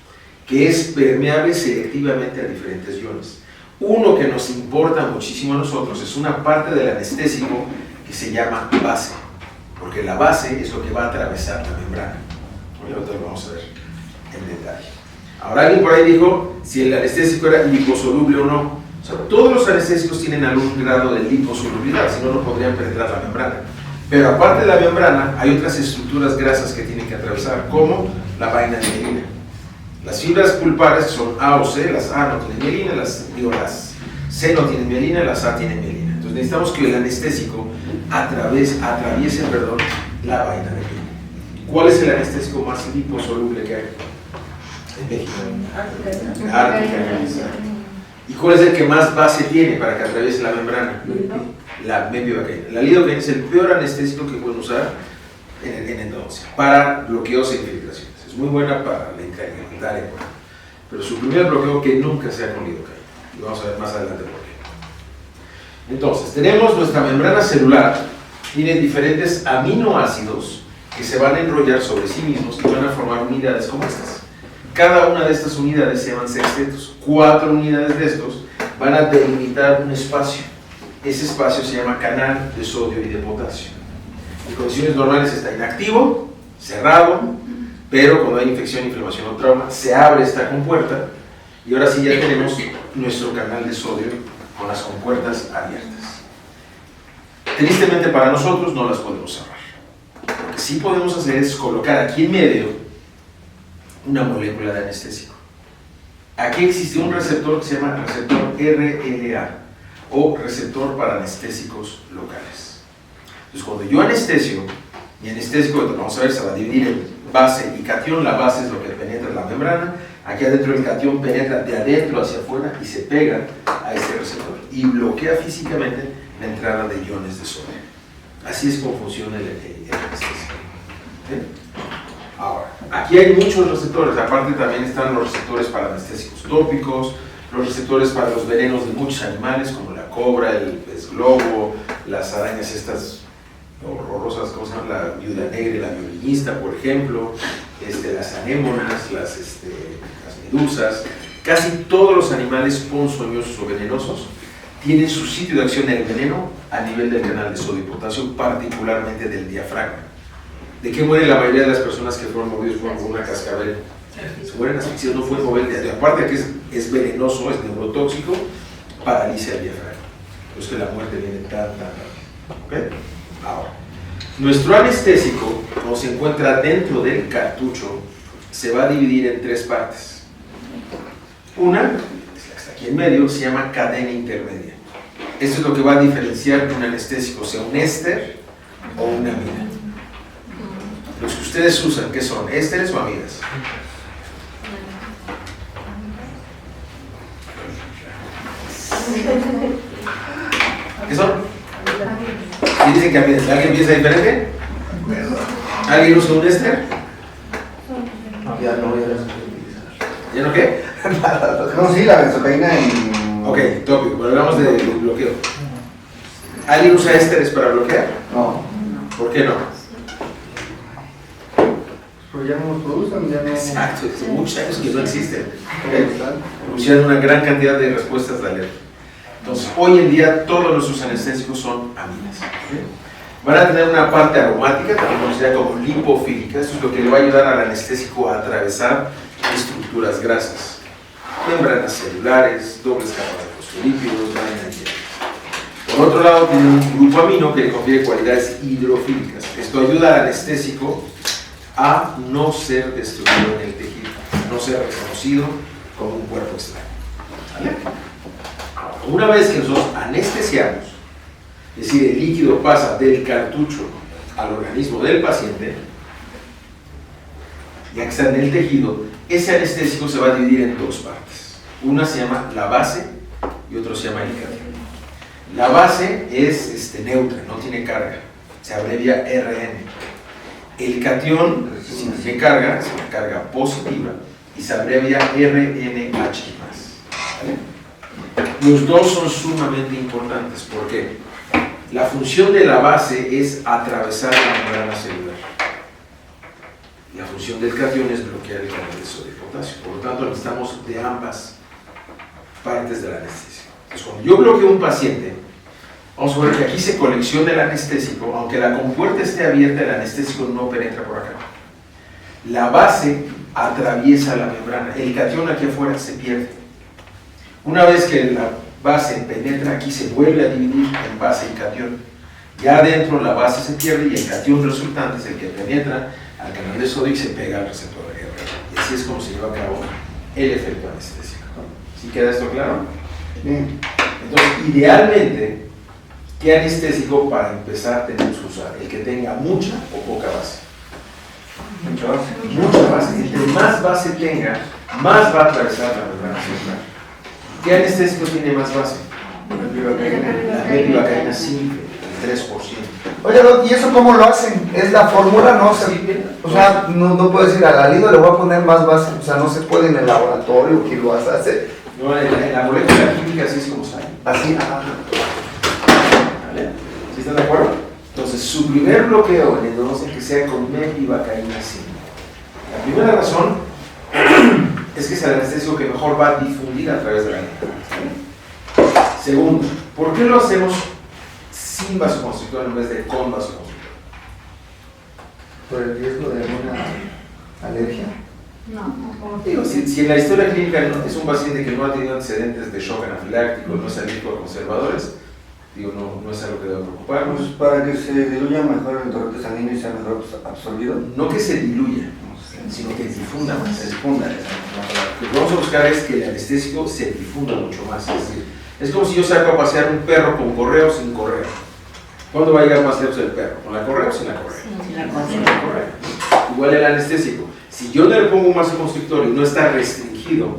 que es permeable selectivamente a diferentes iones. Uno que nos importa muchísimo a nosotros es una parte del anestésico que se llama base, porque la base es lo que va a atravesar la membrana. Ahorita lo vamos a ver en detalle. Ahora alguien por ahí dijo si el anestésico era liposoluble o no. O sea, todos los anestésicos tienen algún grado de liposolubilidad, si no, no podrían penetrar la membrana. Pero aparte de la membrana, hay otras estructuras grasas que tienen que atravesar, como la vaina de mielina. Las fibras pulpares son A o C, las A no tienen mielina, las C no tienen mielina, las A tienen mielina. Entonces necesitamos que el anestésico atraviese la vaina de mielina. ¿Cuál es el anestésico más liposoluble que hay en México? Ártica. ¿Y cuál es el que más base tiene para que atraviese la membrana? La mepivacaína. La lidocaína es el peor anestésico que pueden usar en endodoncia para bloqueos e infiltraciones. Es muy buena para la intravenosa, pero su primer bloqueo que nunca sea con lidocaína. Y vamos a ver más adelante por qué. Entonces, tenemos nuestra membrana celular, tiene diferentes aminoácidos que se van a enrollar sobre sí mismos y van a formar unidades como estas. Cada una de estas unidades se llaman sextetos. 4 unidades de estos van a delimitar un espacio. Ese espacio se llama canal de sodio y de potasio. En condiciones normales está inactivo, cerrado, pero cuando hay infección, inflamación o trauma, se abre esta compuerta y ahora sí ya tenemos nuestro canal de sodio con las compuertas abiertas. Tristemente para nosotros no las podemos cerrar. Lo que sí podemos hacer es colocar aquí en medio una molécula de anestésico. Aquí existe un receptor que se llama receptor RLA o receptor para anestésicos locales. Entonces cuando yo anestesio, mi anestésico, vamos a ver, se va a dividir en base y catión. La base es lo que penetra la membrana, aquí adentro el catión penetra de adentro hacia afuera y se pega a este receptor y bloquea físicamente la entrada de iones de sodio. Así es como funciona el anestésico. ¿Sí? Ahora, aquí hay muchos receptores, aparte también están los receptores para anestésicos tópicos, los receptores para los venenos de muchos animales como la cobra, el pez globo, las arañas estas horrorosas, ¿cómo se llama? La viuda negra y la violinista, por ejemplo, las anémonas, las medusas, Casi todos los animales ponzoñosos o venenosos tienen su sitio de acción del veneno a nivel del canal de sodio y potasio, particularmente del diafragma. ¿De qué mueren la mayoría de las personas que fueron mordidos por una cascabel? Se mueren asfixiados, no pueden mover el diafragma. Aparte de que es venenoso, es neurotóxico, paraliza el diafragma. Por eso que la muerte viene tan rápido. ¿Okay? Ahora, nuestro anestésico, como se encuentra dentro del cartucho, se va a dividir en 3 partes. Una, es la que está aquí en medio, se llama cadena intermedia. Esto es lo que va a diferenciar que un anestésico sea un éster o una amida. Los que ustedes usan, ¿qué son? ¿Ésteres o amidas? ¿Qué son? ¿Y dicen que amidas? ¿Alguien piensa diferente? ¿Alguien usa un éster? Ya no, ¿Ya no qué? No, sí, la benzocaína en... Ok, tópico, pero hablamos de bloqueo. ¿Alguien usa ésteres para bloquear? No. ¿Por qué no? Pues ya no los producen, ya no... Exacto, hace muchos años que no existen. Producían una gran cantidad de respuestas de alerta. Entonces, hoy en día todos nuestros anestésicos son amidas. Van a tener una parte aromática, también conocida como lipofílica. Esto es lo que le va a ayudar al anestésico a atravesar estructuras grasas, membranas celulares, dobles capas de fosfolípidos, por otro lado, tiene un grupo amino que le confiere cualidades hidrofílicas. Esto ayuda al anestésico a no ser destruido en el tejido, a no ser reconocido como un cuerpo extraño. ¿Vale? Una vez que nosotros anestesiamos, es decir, el líquido pasa del cartucho al organismo del paciente, ya que está en el tejido, ese anestésico se va a dividir en 2 partes. Una se llama la base y otra se llama el catión. La base es neutra, no tiene carga, se abrevia RN. El catión, si tiene carga, es una carga positiva y se abrevia RNH+. ¿Vale? Los dos son sumamente importantes. ¿Por qué? La función de la base es atravesar la membrana celular. La función del catión es bloquear el canal de sodio y potasio. Por lo tanto, necesitamos de ambas partes de la anestesia. Entonces, cuando yo bloqueo un paciente, vamos a ver que aquí se colecciona el anestésico. Aunque la compuerta esté abierta, el anestésico no penetra por acá. La base atraviesa la membrana. El catión aquí afuera se pierde. Una vez que la base penetra aquí, se vuelve a dividir en base y catión. Ya adentro la base se pierde y el catión resultante es el que penetra al canal de sodio y se pega al receptor de guerra. Y así es como se lleva a cabo el efecto anestésico. ¿Sí queda esto claro? Bien. Entonces, idealmente, ¿qué anestésico para empezar tenemos que usar? El que tenga mucha o poca base. Mucha base. Mucha base. Entre más base tenga, más va a atravesar la membrana celular. ¿Qué anestésico tiene más base? La mepivacaína simple, el 3%. Oye, Doc, ¿y eso cómo lo hacen? ¿Es la fórmula? No, o sea, no puedes ir al alido, le voy a poner más base. O sea, no se puede en el laboratorio que lo vas a hacer. No, en la molécula química así es como sale. Así, ¿Vale? ¿Sí están de acuerdo? Entonces, su primer bloqueo en endodoncia que sea con mepivacaína simple. La primera razón es que es el anestésico que mejor va a difundir a través de la lengua. Segundo, ¿por qué lo hacemos sin vasoconstrictor en vez de con vasoconstrictor? ¿Por el riesgo de alguna alergia? No. Digo, si en la historia clínica es un paciente que no ha tenido antecedentes de shock anafiláctico, no es alérgico a conservadores, digo, no es algo que deba preocuparnos. Pues para que se diluya mejor el torrente sanguíneo y sea mejor absorbido. No que se diluya, sino que difunda más. Se difunda. Lo que vamos a buscar es que el anestésico se difunda mucho más. Es decir, es como si yo saco a pasear un perro con correa o sin correa. ¿Cuándo va a llegar más lejos el perro? ¿Con la correa o sin la correa? Sin la correa. Igual el anestésico. Si yo no le pongo un vasoconstrictor y no está restringido,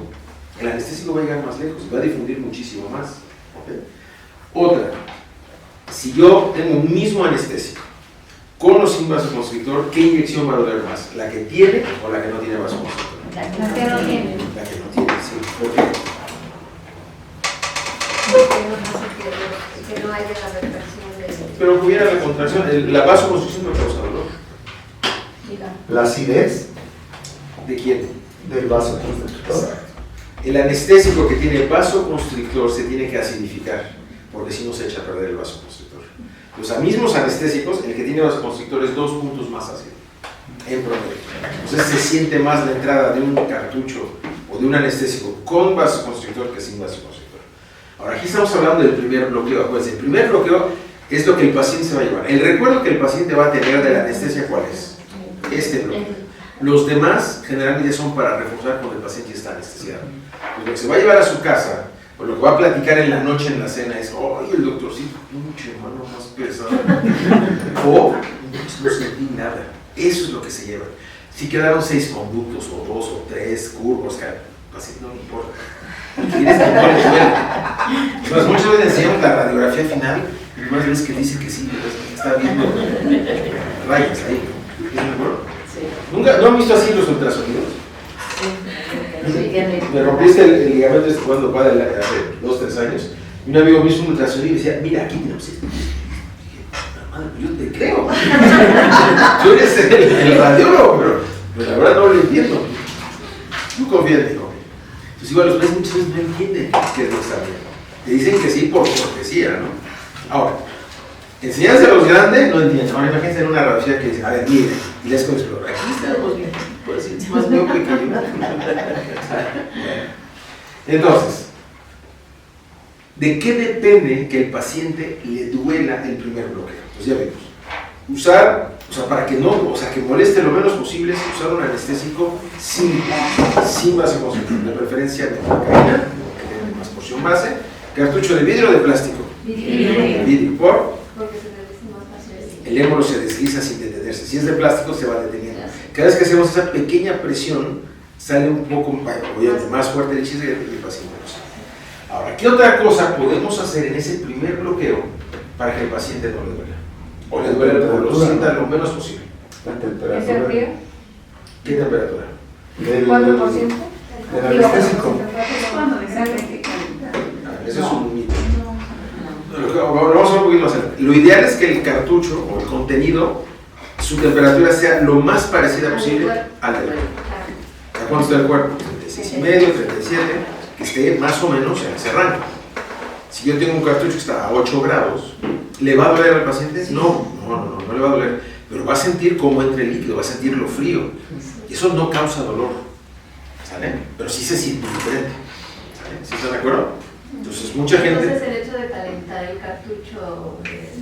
el anestésico va a llegar más lejos y va a difundir muchísimo más. ¿Okay? Otra, si yo tengo un mismo anestésico con o sin vasoconstrictor, ¿qué inyección va a doler más? ¿La que tiene o la que no tiene vasoconstrictor? La que no tiene. La que no tiene, sí. ¿Por qué? Que no haya la reversión de... Pero que hubiera la contracción, la vasoconstricción no causa dolor. La acidez ¿De quién? del vasoconstrictor. Exacto. El anestésico que tiene vasoconstrictor se tiene que acidificar, porque si no se echa a perder el vasoconstrictor. Los mismos anestésicos, el que tiene vasoconstrictor es 2 puntos más ácido, en promedio. Entonces se siente más la entrada de un cartucho o de un anestésico con vasoconstrictor que sin vasoconstrictor. Ahora, aquí estamos hablando del primer bloqueo. Pues el primer bloqueo es lo que el paciente se va a llevar. El recuerdo que el paciente va a tener de la anestesia, ¿cuál es? Este bloqueo. Los demás generalmente son para reforzar cuando el paciente está anestesiado. Pues lo que se va a llevar a su casa, o lo que va a platicar en la noche en la cena es, ¡ay, el doctorcito, pinche mano más pesada! O, no sentí nada. Eso es lo que se lleva. Si quedaron 6 conductos, o 2 o 3 curvos, que al paciente no le importa. Quieres que no le duele. Pues muchas veces enseñamos la radiografía final, y más ves que dice que sí, está viendo rayas ahí. ¿Estás de acuerdo? ¿Nunca, ¿no han visto así los ultrasonidos? Me rompiste el ligamento este cuando padre hace 2 o 3 años. Y un amigo me hizo un ultrasonido y decía, mira, aquí tenemos esto. Yo te creo. Tú eres el radiólogo, pero la verdad no lo entiendo. Tú confía en mí, ¿no? Entonces igual los pacientes muchas veces no entienden qué es lo que está bien. Te dicen que sí por cortesía, ¿no? Ahora, enseñanza a los grandes no entienden. Ahora imagínense en una radiografía que dice, a ver, mire, y les exploro. Aquí estamos bien. Puede ser más miope que yo. Entonces, ¿de qué depende que el paciente le duela el primer bloqueo? Pues ya vimos. Usar, o sea, para que no, o sea, que moleste lo menos posible, es usar un anestésico sin vasoconstrictor, de preferencia de cocaína, que tiene más porción base, cartucho de vidrio o de plástico. Vidrio. Porque se desliza más fácil. El émbolo se desliza sin detenerse. Si es de plástico, se va deteniendo. Cada vez que hacemos esa pequeña presión, sale un poco obviamente, más fuerte el chisgue y el paciente no sabe. Ahora, ¿qué otra cosa podemos hacer en ese primer bloqueo para que el paciente no le duela? O le duela, o lo sienta lo menos posible. La ¿Es temperatura. el frío? ¿Qué temperatura? Del 4%. del anestésico. Eso es un mito. Vamos a ver un poquito más adelante. Lo ideal es que el cartucho o el contenido, su temperatura sea lo más parecida posible al del cuerpo. ¿A cuánto está el cuerpo? 36 y medio, 37, que esté más o menos en ese rango. Si yo tengo un cartucho que está a 8 grados, ¿le va a doler al paciente? No le va a doler, pero va a sentir cómo entra el líquido, va a sentir lo frío. Y eso no causa dolor, ¿sale? Pero sí se siente diferente, ¿sale? ¿Sí están de acuerdo? Entonces mucha gente... Entonces el hecho de calentar el cartucho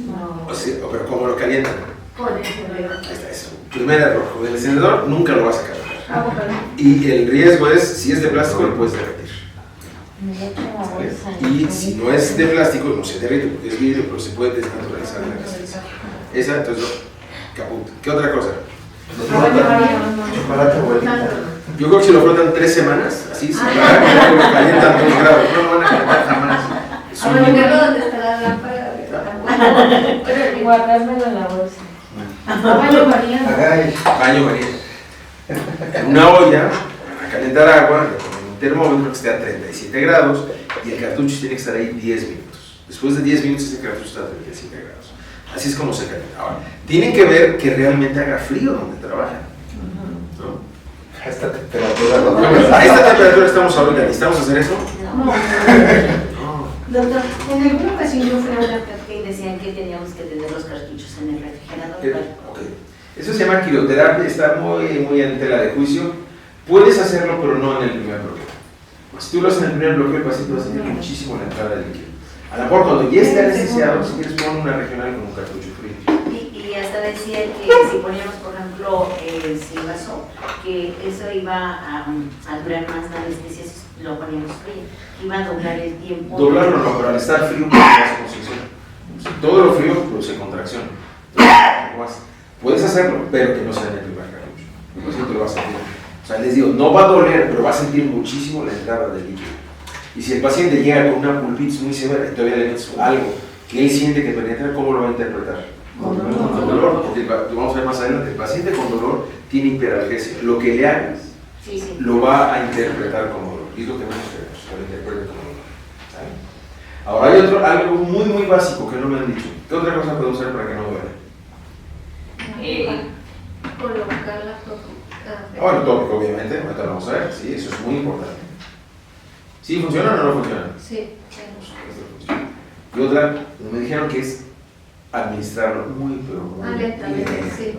no... O sea, pero ¿cómo lo calientan? Con el frío. Ahí está eso. Primer error, con el encendedor nunca lo vas a calentar. Bueno. Y el riesgo es, si es de plástico, lo puedes derretir. ¿Sale? Y si no es de plástico, no se derrite porque es vidrio, pero se puede desnaturalizar la anestesia. Esa, entonces, caput. ¿Qué otra cosa? Chocolate abuelita. Yo creo que si lo frotan 3 semanas, así, sin parar, lo calientan 2 grados. No lo van a calentar jamás. Es A un ver, mito. primero donde está la lámpara. Guardármelo en la bolsa. Baño María. Agay. Baño María. En una olla, a calentar agua, con un termómetro que esté a 37 grados y el cartucho tiene que estar ahí 10 minutos. Después de 10 minutos ese cartucho está a 37 grados. Así es como se calienta. Ahora, tienen que ver que realmente haga frío donde trabajan, ¿no? A esta temperatura no. A esta temperatura estamos ahorita. ¿Necesitamos hacer eso? No. No. Doctor, en alguna ocasión yo fui a una plática y decían que teníamos que tener los cartuchos en el refrigerador. Ok. Eso se llama crioterapia, está muy en tela de juicio. Puedes hacerlo, pero no en el primer bloqueo. Si tú lo haces en el primer bloqueo, el paciente va a sentir muchísimo la entrada del líquido. A lo mejor cuando ya esté anestesiado, si quieres poner una regional con un cartucho frío. Y hasta decía que si poníamos, por ejemplo, el silbazo, que eso iba a durar más la anestesia si lo poníamos frío. Iba a doblar el tiempo. Doblarlo no, pero al estar frío, pues hace constricción. Todo lo frío produce contracción. Entonces, puedes hacerlo, pero que no sea en el primer cartucho. El paciente lo va a sentir. O sea, les digo, no va a doler, pero va a sentir muchísimo la entrada del líquido. Y si el paciente llega con una pulpitis muy severa y todavía le metes algo que él siente que penetra, ¿cómo lo va a interpretar? Con dolor, porque vamos a ver más adelante, el paciente con dolor tiene hiperalgesia. Lo que le hagas lo va a interpretar como dolor. Y es lo que menos queremos, que lo interprete como dolor. ¿Saben? Ahora hay algo muy básico que no me han dicho. ¿Qué otra cosa podemos hacer para que no duela? Colocar la prótesis. Bueno, tópico, obviamente, ahorita lo vamos a ver, sí, eso es muy importante. ¿Sí funcionan o no funcionan? Sí. Y otra, me dijeron que es administrarlo muy, pero muy Lentamente, sí.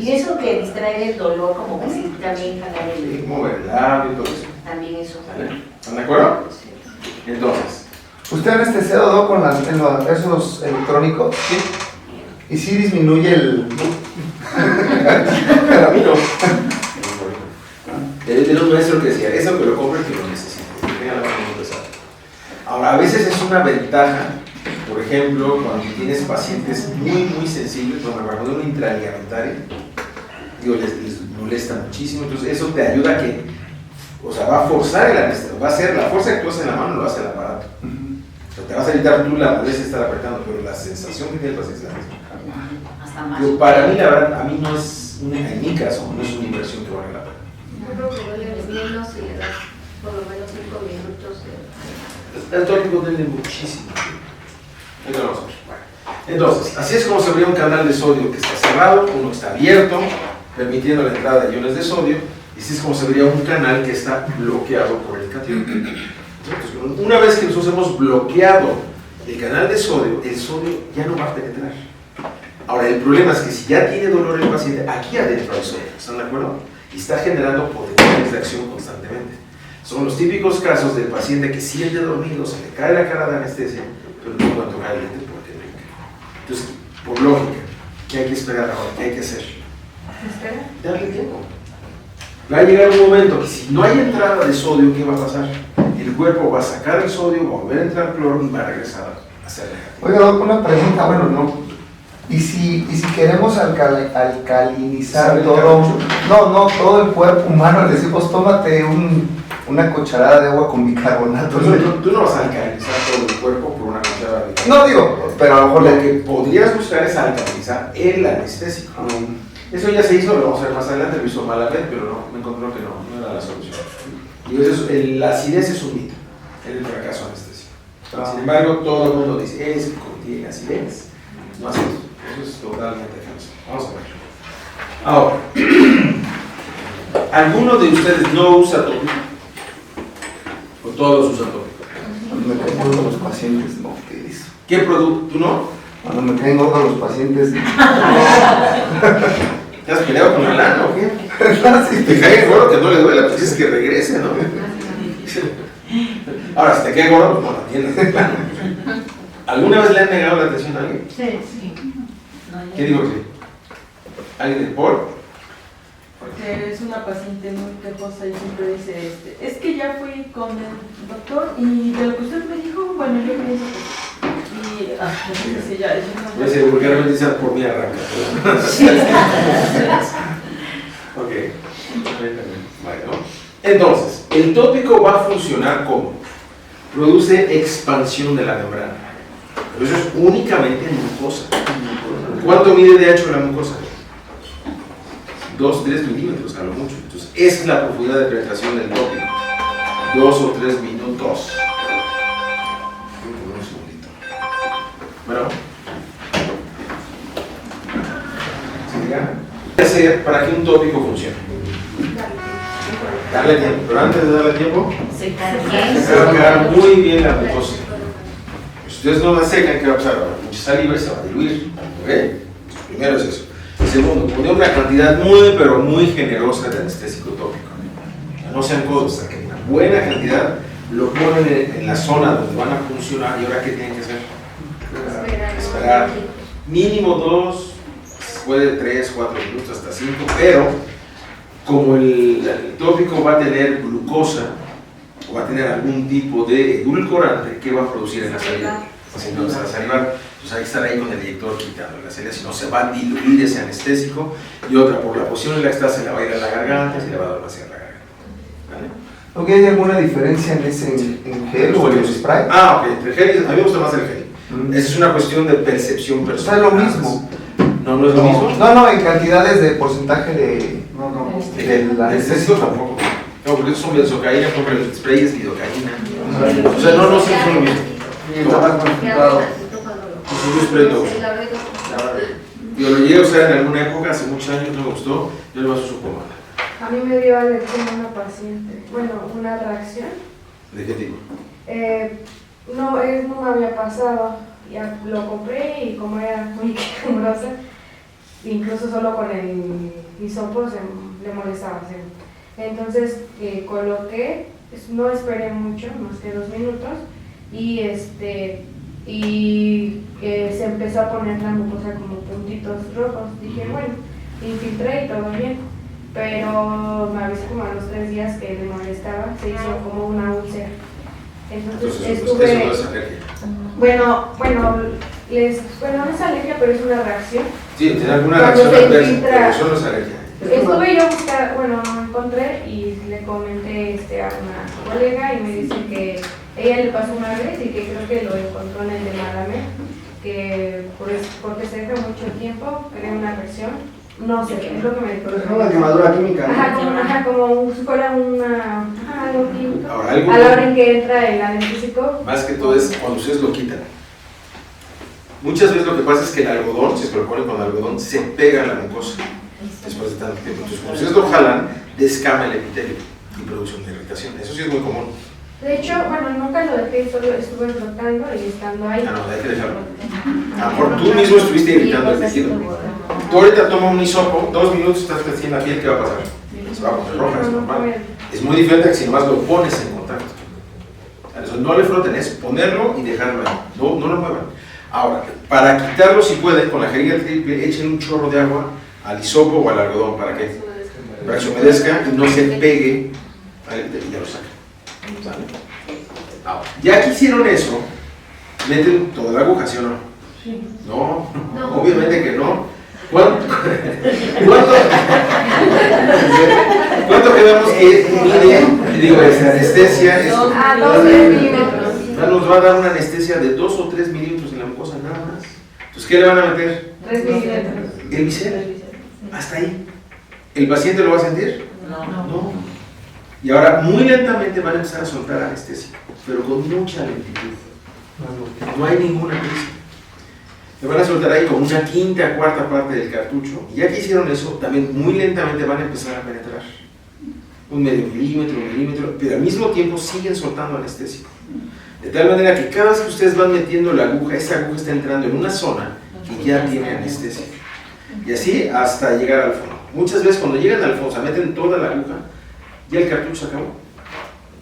Y eso que distrae el dolor, como que sí, también jalar Sí, el... mover el labio y todo eso. También eso. ¿Vale? ¿Están de acuerdo? Sí. Entonces, ¿Usted anestesiado ¿no? con esos electrónicos? sí. ¿Y si disminuye el...? Para mí no. Tenía un maestro que decía, eso que lo compre que lo necesite. Tenga la mano muy pesada. Ahora, a veces es una ventaja, por ejemplo, cuando tienes pacientes muy sensibles, cuando un intraligamentario, digo, les molesta muchísimo, entonces eso te ayuda a que, o sea, va a forzar el anestesio, va a hacer, la fuerza que tú haces en la mano lo hace el aparato. O sea, te vas a evitar tú la molestia de estar apretando, pero la sensación que tiene el paciente es la misma. Hasta más. Yo, para mí, la verdad, a mí no es, en mi caso, no es una inversión que valga la pena. Yo creo que duele menos si le das por lo menos 5 minutos. El tópico duele muchísimo. Ahí lo vamos a ver. Bueno, entonces, así es como se vería un canal de sodio que está cerrado, uno que está abierto, permitiendo la entrada de iones de sodio, y así es como se vería un canal que está bloqueado por el catión. Entonces, una vez que nosotros hemos bloqueado el canal de sodio, el sodio ya no va a penetrar. Ahora, el problema es que si ya tiene dolor el paciente, aquí adentro hay sodio, ¿están de acuerdo? Y está generando potenciales de acción constantemente. Son los típicos casos del paciente que siente dormido, se le cae la cara de anestesia, pero no puede tocar el lente porque brinca. Entonces, por lógica, ¿qué hay que esperar ahora? ¿Qué hay que hacer? ¿Espera? Darle tiempo. Va a llegar un momento que si no hay entrada de sodio, ¿qué va a pasar? El cuerpo va a sacar el sodio, va a volver a entrar cloro y va a regresar a hacer negativo. Oiga, Doc, una pregunta, bueno, no. ¿Y si queremos alcalinizar todo, todo el cuerpo humano, le decimos, tómate una cucharada de agua con bicarbonato? Tú no vas a alcalinizar todo el cuerpo por una cucharada de No digo, pero a lo mejor lo que podrías buscar es alcalinizar el anestésico. Eso ya se hizo, lo vamos a ver más adelante, lo hizo Malavet, pero no, me encontró que no era la solución. Y eso la acidez es un mito, es el fracaso anestésico. Sin embargo, todo el mundo dice, es que contiene acidez. No hace eso. Eso es totalmente falso. Vamos a ver. Ahora, ¿alguno de ustedes no usa tópico? ¿O todos usan tópico? Cuando me caen gordos los pacientes, no, ¿qué es? ¿Qué producto? ¿Tú no? Cuando me caen gordos los pacientes, ¿Te has peleado con la lana o qué? sí, Te cae gordo que no le duele, pues dices que regrese, ¿no? Ahora, si te cae gordo, pues no lo atiendes. ¿Alguna vez le han negado la atención a alguien? Sí. ¿Qué digo que sí? ¿Alguien de por? Porque es una paciente muy quejosa y siempre dice, es que ya fui con el doctor y de lo que usted me dijo, bueno, yo pienso que... Y, entonces ella no... Ese vulgarmente dice por mí arranca. Ok. Bueno. Entonces, el tópico va a funcionar como produce expansión de la membrana. Pero eso es únicamente mucosa. ¿Cuánto mide de ancho la mucosa? 2-3 milímetros, a lo mucho. Entonces, esa es la profundidad de penetración del tópico. 2 o 3 minutos. Un segundito. Bueno. ¿Qué hacer para que un tópico funcione? Darle tiempo. Pero antes de darle tiempo, Secar se va a quedar muy bien la mucosa. Si ustedes no la secan, ¿qué va a pasar? Va a haber mucha saliva y se va a diluir. ¿Ok? Primero es eso. Segundo, poner una cantidad muy, pero muy generosa de anestésico tópico. No sean codos, saquen una buena cantidad, lo ponen en la zona donde van a funcionar y ahora ¿qué tienen que hacer? Esperar. Mínimo 2, puede 3, 4 minutos, hasta 5, pero como el tópico va a tener glucosa o va a tener algún tipo de edulcorante, ¿qué va a producir en la saliva? Si no, la saliva, pues hay que estar ahí con el inyector quitando la saliva, si no se va a diluir ese anestésico. Y otra, por la posición en la que está, se le va a ir a la garganta y se le va a vaciar la garganta. ¿Vale? ¿Ok? ¿Hay alguna diferencia en ese en gel o en el spray? Ah, ok, entre gel, a mí me gusta más el gel. Esa es una cuestión de percepción O sea, personal. es lo mismo. No es lo mismo. No, en cantidades de porcentaje de... El anestésico tampoco. No, porque esos son benzocaína, porque el spray es lidocaína. O sea, no siempre son lo mismo. Está más concentrado. Yo spray no. Yo lo llegué a usar en alguna época, hace muchos años, no me gustó, yo lo uso pomada. A mí me dio alergia en una paciente, bueno, una reacción ¿De qué tipo? No me había pasado. Ya lo compré y como era muy quejumbrosa, incluso solo con el hisopo le molestaba. Entonces coloqué, no esperé mucho, más que 2 minutos, y se empezó a poner la mucosa como puntitos rojos. Dije, bueno, infiltré y todo bien, pero me avisé como a los 3 días que me molestaba, se hizo como una úlcera. Entonces estuve... ¿Eso no es alergia? Bueno, no es alergia, pero es una reacción. Sí, tiene alguna Cuando reacción se adversa, infiltra- pero eso no es alergia. Estuve yo a buscar, no encontré y le comenté a una colega y me dice que ella le pasó una vez y que creo que lo encontró en el de Malamé, que porque se deja mucho tiempo, crea una reacción, no sé, es lo que me dijo. Pero es una quemadura química. Como si fuera algo químico. Ahora, algo A la hora en que entra el anestésico. más que todo es cuando ustedes lo quitan. Muchas veces lo que pasa es que el algodón, si se lo ponen con algodón, se pega a la mucosa después de tanto tiempo. Entonces, cuando ustedes lo jalan, descama el epitelio y produce una irritación. Eso sí es muy común. De hecho, nunca lo dejé, solo estuve flotando y estando ahí. Ah, no, hay que dejarlo. A lo mejor tú mismo estuviste irritando el tejido. Tú ahorita toma un hisopo, 2 minutos estás así en la piel, ¿qué va a pasar? Se va a poner roja, es normal. Es muy diferente a que si nomás lo pones en contacto. Entonces, no le froten, es ponerlo y dejarlo ahí. No lo muevan. Ahora, para quitarlo, si pueden, con la jeringa triple, echen un chorro de agua al hisopo o al algodón. ¿Para qué? Para que se humedezca y no se pegue al epitelio y ya lo sacan. ¿Sale? Ahora, ya que hicieron eso, meten toda la aguja, ¿sí o no? Sí. No, obviamente que no. ¿Cuánto quedamos que mide, anestesia? Esto? 12 milímetros. Nos va a dar una anestesia de 2 o 3 milímetros en la mucosa nada más. Entonces, ¿qué le van a meter? 3 milímetros. El bisel. Hasta ahí. ¿El paciente lo va a sentir? No. Y ahora, muy lentamente van a empezar a soltar anestesia, pero con mucha lentitud. No hay ninguna prisa. Le van a soltar ahí como una quinta, cuarta parte del cartucho. Y ya que hicieron eso, también muy lentamente van a empezar a penetrar. Un medio milímetro, pero al mismo tiempo siguen soltando anestésico. De tal manera que cada vez que ustedes van metiendo la aguja, esa aguja está entrando en una zona que ya tiene anestesia. Y así hasta llegar al fondo. Muchas veces cuando llegan al fondo, o sea, meten toda la aguja, ya el cartucho se acabó.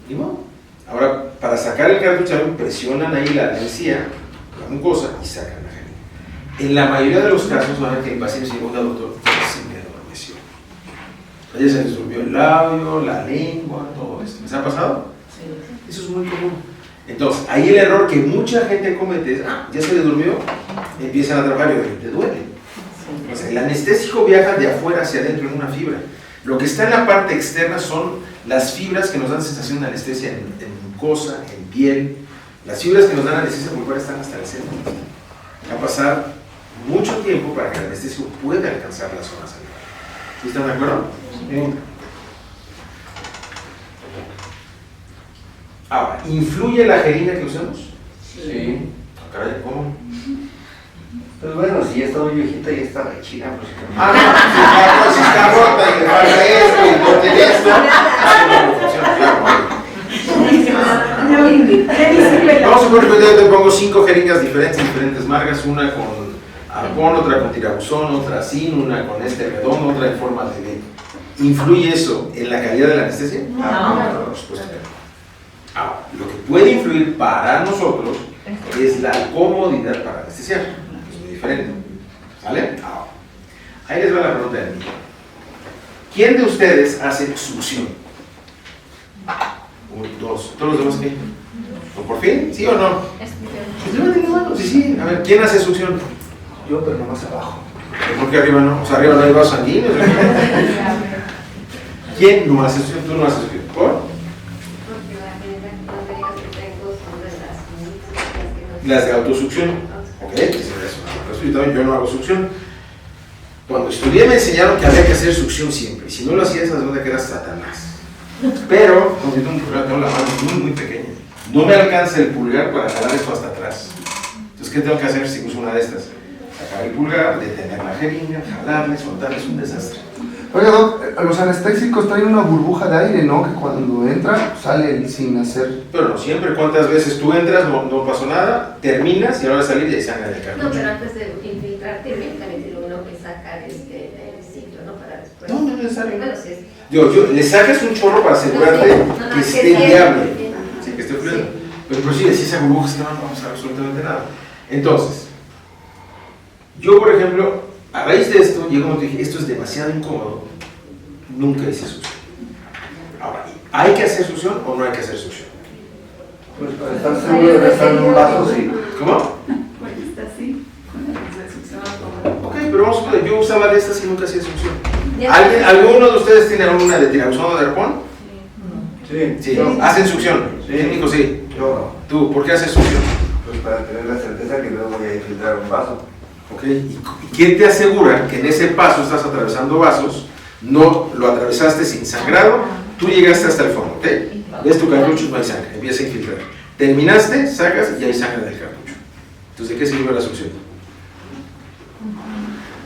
¿Y no? Ahora, para sacar el cartucho, presionan ahí la encía, la mucosa, y sacan la jeringa. En la mayoría de los casos van a ver que el paciente llegó a doctor, se me adormeció. A ella se les durmió el labio, la lengua, todo esto. ¿Les ha pasado? Sí. Eso es muy común. Entonces, ahí el error que mucha gente comete es, ya se le durmió, empiezan a trabajar y te duele. O sea, el anestésico viaja de afuera hacia adentro en una fibra. Lo que está en la parte externa son las fibras que nos dan sensación de anestesia en mucosa, en piel. Las fibras que nos dan anestesia pulmonar están hasta el centro. Va a pasar mucho tiempo para que el anestésico pueda alcanzar las zonas salivales. ¿Sí están de acuerdo? Sí. Ahora, ¿influye la jeringa que usamos? Sí. Caray, ¿cómo? Pues bueno, si ya está muy viejita y está rechina, pues... Si está rota y le falta esto y no tiene esto, vamos a suponer que yo te pongo 5 jeringas diferentes marcas, una con arpón, otra con tirabuzón, otra sin, una con redondo, otra en forma de B. ¿Influye eso en la calidad de la anestesia? No, por supuesto que no. Ahora, lo que puede influir para nosotros es la comodidad para anestesiar, que es muy diferente. ¿Sale? Ahora, ahí les va la pregunta del millón. ¿Quién de ustedes hace succión? 1, 2. ¿Todos los demás qué? ¿O por fin? ¿Sí o no? Sí. A ver, ¿quién hace succión? Yo, pero nomás abajo. ¿Por qué arriba no? O sea, arriba no hay vasos sanguíneos. ¿Quién no hace succión? Tú no haces succión. ¿Por? Las de autosucción. Ok, yo no hago succión. Cuando estudié me enseñaron que había que hacer succión siempre. Y si no lo hacías, las dudas que eras Satanás. Pero, como si tengo la mano muy pequeña. No me alcanza el pulgar para jalar esto hasta atrás. Entonces, ¿qué tengo que hacer si uso una de estas? Sacar el pulgar, detener la jeringa, jalarle, soltarle, es un desastre. Oiga, Doc, los anestésicos traen una burbuja de aire, ¿no? Que cuando entra, sale sin hacer... Pero no siempre. ¿Cuántas veces tú entras, no pasó nada, terminas y ahora salir y hay sangre del cartucho? No, pero antes de infiltrar, también lo uno que sacar el sitio, ¿no? Para después. No, no es necesario. Bueno, sí es. Le sacas un chorro para asegurarte que esté viable. Sí, que esté fluyendo. Pero inclusive si esa burbuja está, no vamos a ver absolutamente nada. Entonces, yo por ejemplo, a raíz de esto, yo como te dije, esto es demasiado incómodo, nunca hice succión. Ahora, ¿hay que hacer succión o no hay que hacer succión? Pues para estar seguro de estar en un vaso, sí. ¿Cómo? Está así, Ok, pero vamos a ver, yo usaba de estas y nunca hacía succión. ¿Alguno de ustedes tiene alguna de tirabuzón o de arpón? Sí. Sí. ¿Hacen succión? Sí. Técnico, sí. Yo ¿Tú por qué haces succión? pues para tener la certeza que luego voy a infiltrar un vaso. Ok, ¿y quién te asegura que en ese paso estás atravesando vasos, no lo atravesaste sin sangrado, tú llegaste hasta el fondo, ¿ok? Ves tu cartucho, no hay sangre, empieza a infiltrar. Terminaste, sacas y hay sangre del cartucho. Entonces, ¿de qué sirve la succión?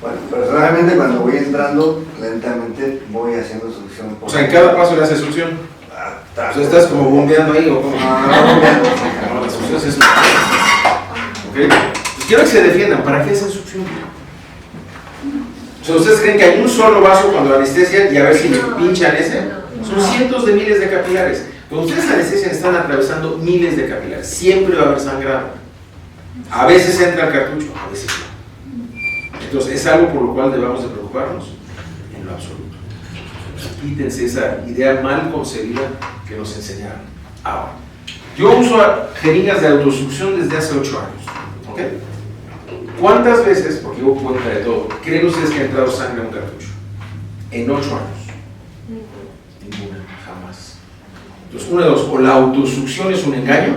Bueno, personalmente cuando voy entrando, lentamente voy haciendo succión. O sea, en cada paso le haces succión. O sea, estás como bombeando ahí o como... No, la succión es... ¿Ok? Pues quiero que se defiendan. ¿Para qué hacen succión? O sea, ¿ustedes creen que hay un solo vaso cuando anestesian y a ver si le pinchan ese? Son cientos de miles de capilares. Cuando ustedes anestesian están atravesando miles de capilares. Siempre va a haber sangrado. A veces entra el cartucho, a veces no. Entonces, ¿es algo por lo cual debamos de preocuparnos? En lo absoluto. Quítense esa idea mal concebida que nos enseñaron. Ahora, yo uso jeringas de autosucción desde hace 8 años. ¿Ok? ¿Cuántas veces, porque yo cuenta de todo, creen ustedes que ha entrado sangre a un cartucho? En 8 años. Ninguna, jamás. Entonces, una de dos, o la autosucción es un engaño,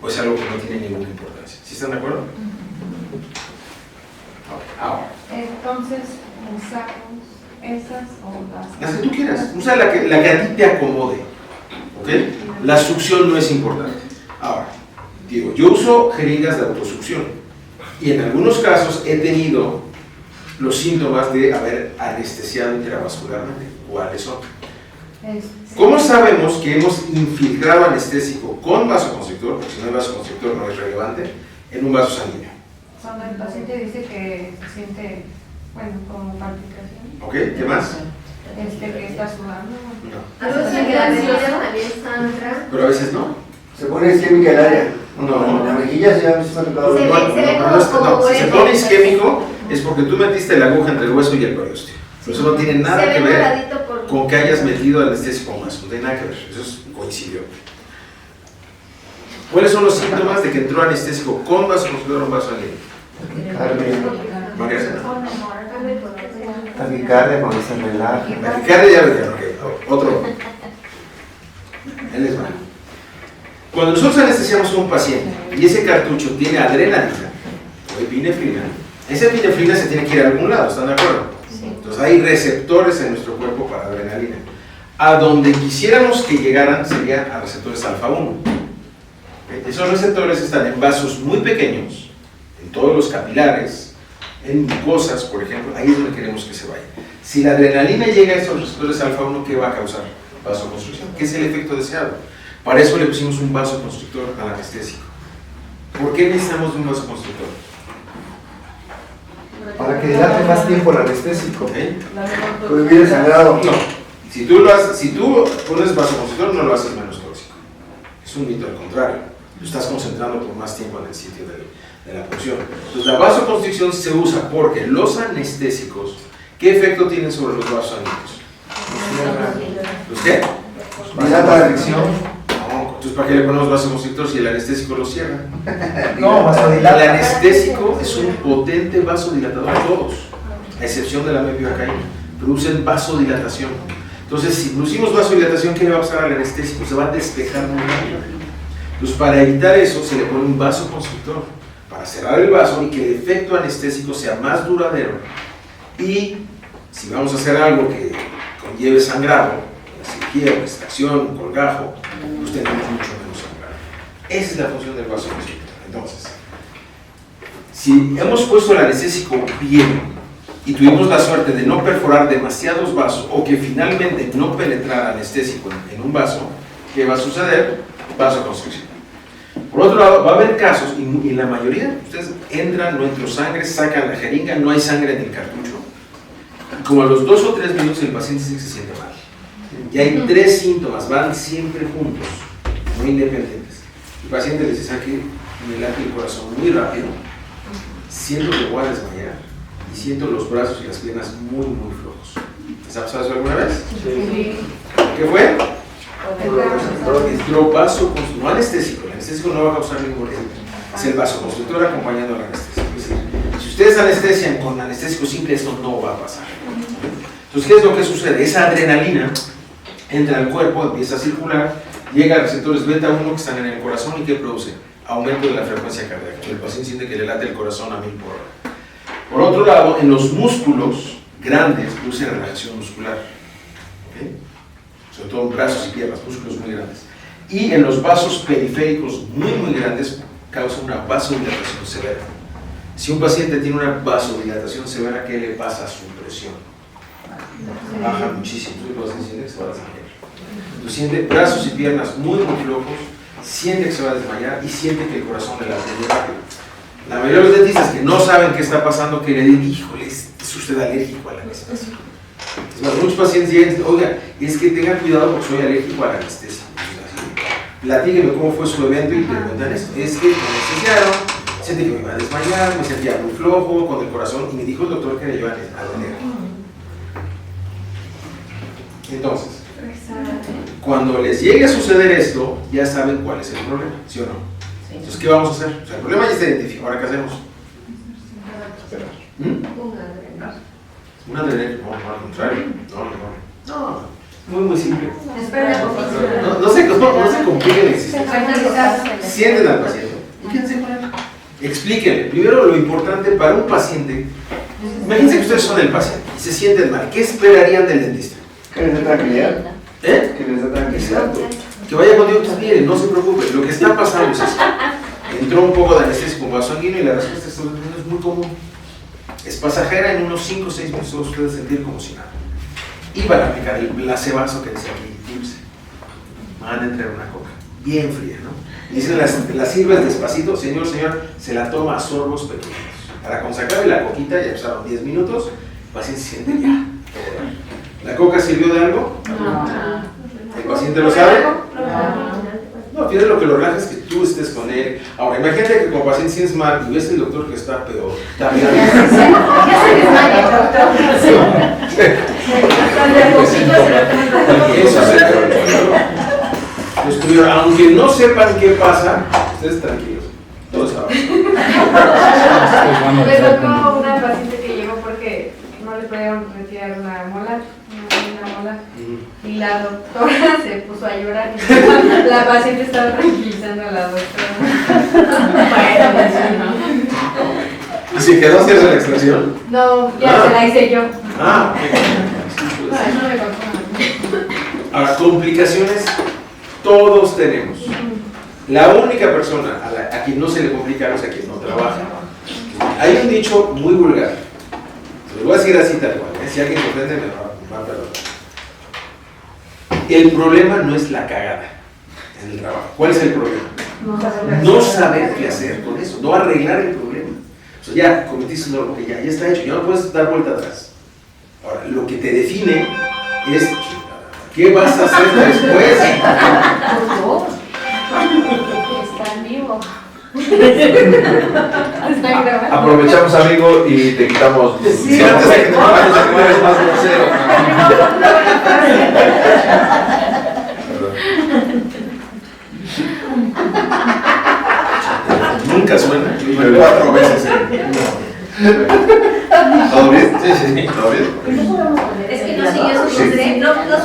o es algo que no tiene ninguna importancia. ¿Sí están de acuerdo? Ahora. Entonces, usamos esas o Las que tú quieras, usa la que a ti te acomode. ¿Ok? La succión no es importante. Ahora, digo, yo uso jeringas de autosucción y en algunos casos he tenido los síntomas de haber anestesiado intravascularmente. ¿Cuáles son? ¿Cómo sabemos que hemos infiltrado anestésico con vasoconstrictor, porque si no hay vasoconstrictor no es relevante, en un vaso sanguíneo? Cuando el paciente dice que se siente, bueno, como palpitación. ¿Ok? ¿Qué más? Que está sudando. No. A veces en la mejilla también sangra. Pero a veces no. Se pone isquémica el área. No. La mejilla ya me está tocando. Se ve como Si se huevo. pone isquémico es porque tú metiste la aguja entre el hueso y el periósteo. Eso no tiene nada que ver con que hayas metido anestésico con vaso. No tiene nada que ver. Eso es coincidió. ¿Cuáles son los síntomas de que entró anestésico con vasoconstrictor o un vaso sanguíneo? Varias. Taquicardia cuando se relaja. Taquicardia ya lo dijeron, ok. Otro. Él les va. Cuando nosotros anestesiamos a un paciente y ese cartucho tiene adrenalina o epinefrina, esa epinefrina se tiene que ir a algún lado, ¿están de acuerdo? Entonces hay receptores en nuestro cuerpo para adrenalina. A donde quisiéramos que llegaran sería a receptores alfa 1. Esos receptores están en vasos muy pequeños, en todos los capilares, en mucosas, por ejemplo, ahí es donde queremos que se vaya. Si la adrenalina llega a esos receptores alfa 1, ¿qué va a causar? Vasoconstricción, que es el efecto deseado. Para eso le pusimos un vasoconstrictor al anestésico. ¿Por qué necesitamos de un vasoconstrictor? Para que dilate más tiempo el anestésico. ¿Okay? Prohibir el sangrado. No. Si tú pones vasoconstrictor, no lo haces menos tóxico. Es un mito, al contrario. Lo estás concentrando por más tiempo en el sitio de la punción. Entonces, la vasoconstricción se usa porque los anestésicos, ¿qué efecto tienen sobre los vasos sanguíneos? ¿Los qué? Dilata la fricción. No, entonces ¿para qué le ponemos vasoconstrictor si el anestésico lo cierra? No, vasodilata. El anestésico es un potente vasodilatador, todos, a excepción de la mepivacaína, producen vasodilatación. Entonces, si producimos vasodilatación, ¿qué le va a pasar al anestésico? Se va a despejar muy rápido. Entonces, para evitar eso, se le pone un vasoconstrictor para cerrar el vaso y que el efecto anestésico sea más duradero. Y si vamos a hacer algo que conlleve sangrado, una cirugía, una extracción, un colgajo, pues tenemos mucho menos sangrado. Esa es la función del vasoconstrictor. Entonces, si hemos puesto el anestésico bien y tuvimos la suerte de no perforar demasiados vasos o que finalmente no penetrara anestésico en un vaso, ¿qué va a suceder? Vasoconstricción. Por otro lado, va a haber casos, y la mayoría, ustedes entran, no entró sangre, sacan la jeringa, no hay sangre en el cartucho. Y como a los 2 o 3 minutos el paciente se siente mal. Y hay 3 síntomas, van siempre juntos, no independientes. El paciente le dice, aquí me late el corazón muy rápido, siento que voy a desmayar y siento los brazos y las piernas muy, muy flojos. ¿Les ha pasado eso alguna vez? Sí. ¿Qué fue? Entró vasoconstrictor, no anestésico, el anestésico no va a causar ningún efecto, es el vasoconstrictor acompañando a la anestesia. Es decir, si ustedes anestesian con anestésico simple, esto no va a pasar. Entonces, ¿qué es lo que sucede? Esa adrenalina entra al cuerpo, empieza a circular, llega a receptores beta 1 que están en el corazón y ¿qué produce? Aumento de la frecuencia cardíaca. El paciente siente que le late el corazón a 1000 por hora. Por otro lado, en los músculos grandes produce relajación muscular. ¿Okay? Sobre todo en brazos y piernas, músculos muy grandes. Y en los vasos periféricos muy, muy grandes causa una vasodilatación severa. Si un paciente tiene una vasodilatación severa, ¿qué le pasa a su presión? Baja muchísimo. Entonces, el paciente siente que se va a desmayar. Entonces, siente brazos y piernas muy, muy flojos, siente que se va a desmayar y siente que el corazón le late muy rápido. La mayoría de los dentistas que no saben qué está pasando, que le dicen, híjole, es usted alérgico a la anestesia. Es más, muchos pacientes llegan y dicen, oiga, es que tenga cuidado porque soy alérgico a la anestesia. Platíqueme cómo fue su evento y preguntan esto. Es que me anestesiaron, sentí que me iba a desmayar, me sentía muy flojo con el corazón y me dijo el doctor que me iba a tener. Entonces, cuando les llegue a suceder esto, ya saben cuál es el problema, ¿sí o no? Entonces, ¿qué vamos a hacer? O sea, el problema ya está identificado. ¿Ahora qué hacemos? ¿Una adrenalina? No, al contrario. No, muy simple. No se compliquen la existencia. Sienten al paciente y quédense con él. Explíquenle. Primero, lo importante para un paciente. Imagínense que ustedes son el paciente y se sienten mal. ¿Qué esperarían del dentista? Que les dé tranquilidad. ¿Eh? Que les dé tranquilidad. Que vaya contigo, pues miren, no se preocupe. Lo que está pasando es esto. Entró un poco de anestesia con vaso sanguíneo y la respuesta es muy común. Es pasajera, en unos 5 o 6 minutos ustedes sentir como si nada. Y van a aplicar el placebazo que dice aquí, dulce. Van a entrar una coca, bien fría, ¿no? Dicen, la sirves despacito, señor, se la toma a sorbos pequeños. Para consacarle la coquita, ya pasaron 10 minutos, el paciente se siente ya. ¿La coca sirvió de algo? No. ¿El paciente lo sabe? No, fíjate, lo que lo relaja es que tú estés con él. Ahora, imagínate que como paciente sientes mal y ves el doctor que está peor. También. Aunque no sepan qué pasa, ustedes tranquilos. Todo está bien. Me tocó una paciente que llegó porque no le pudieron retirar una molar. Y la doctora se puso a llorar y la paciente estaba tranquilizando a la doctora. ¿Y si quedó hacer la extracción? No, ya se la hice yo. No me contó. Ahora, complicaciones todos tenemos. La única persona a quien no se le complica es a quien no trabaja. Hay un dicho muy vulgar. Se lo voy a decir así tal cual. Si alguien se ofende me va a perdonar. El problema no es la cagada en el trabajo. ¿Cuál es el problema? No saber qué hacer con eso, no arreglar el problema. O sea, ya cometiste un error que ya está hecho, ya no puedes dar vuelta atrás. Ahora, lo que te define es qué vas a hacer después. Están vivos. Aprovechamos, amigo, y te quitamos. Sí, antes de que te vayas a que eres más grosero. Nunca suena. 4 veces. ¿Todo bien? Sí. ¿Todo bien? Es que no siguió su consejo. No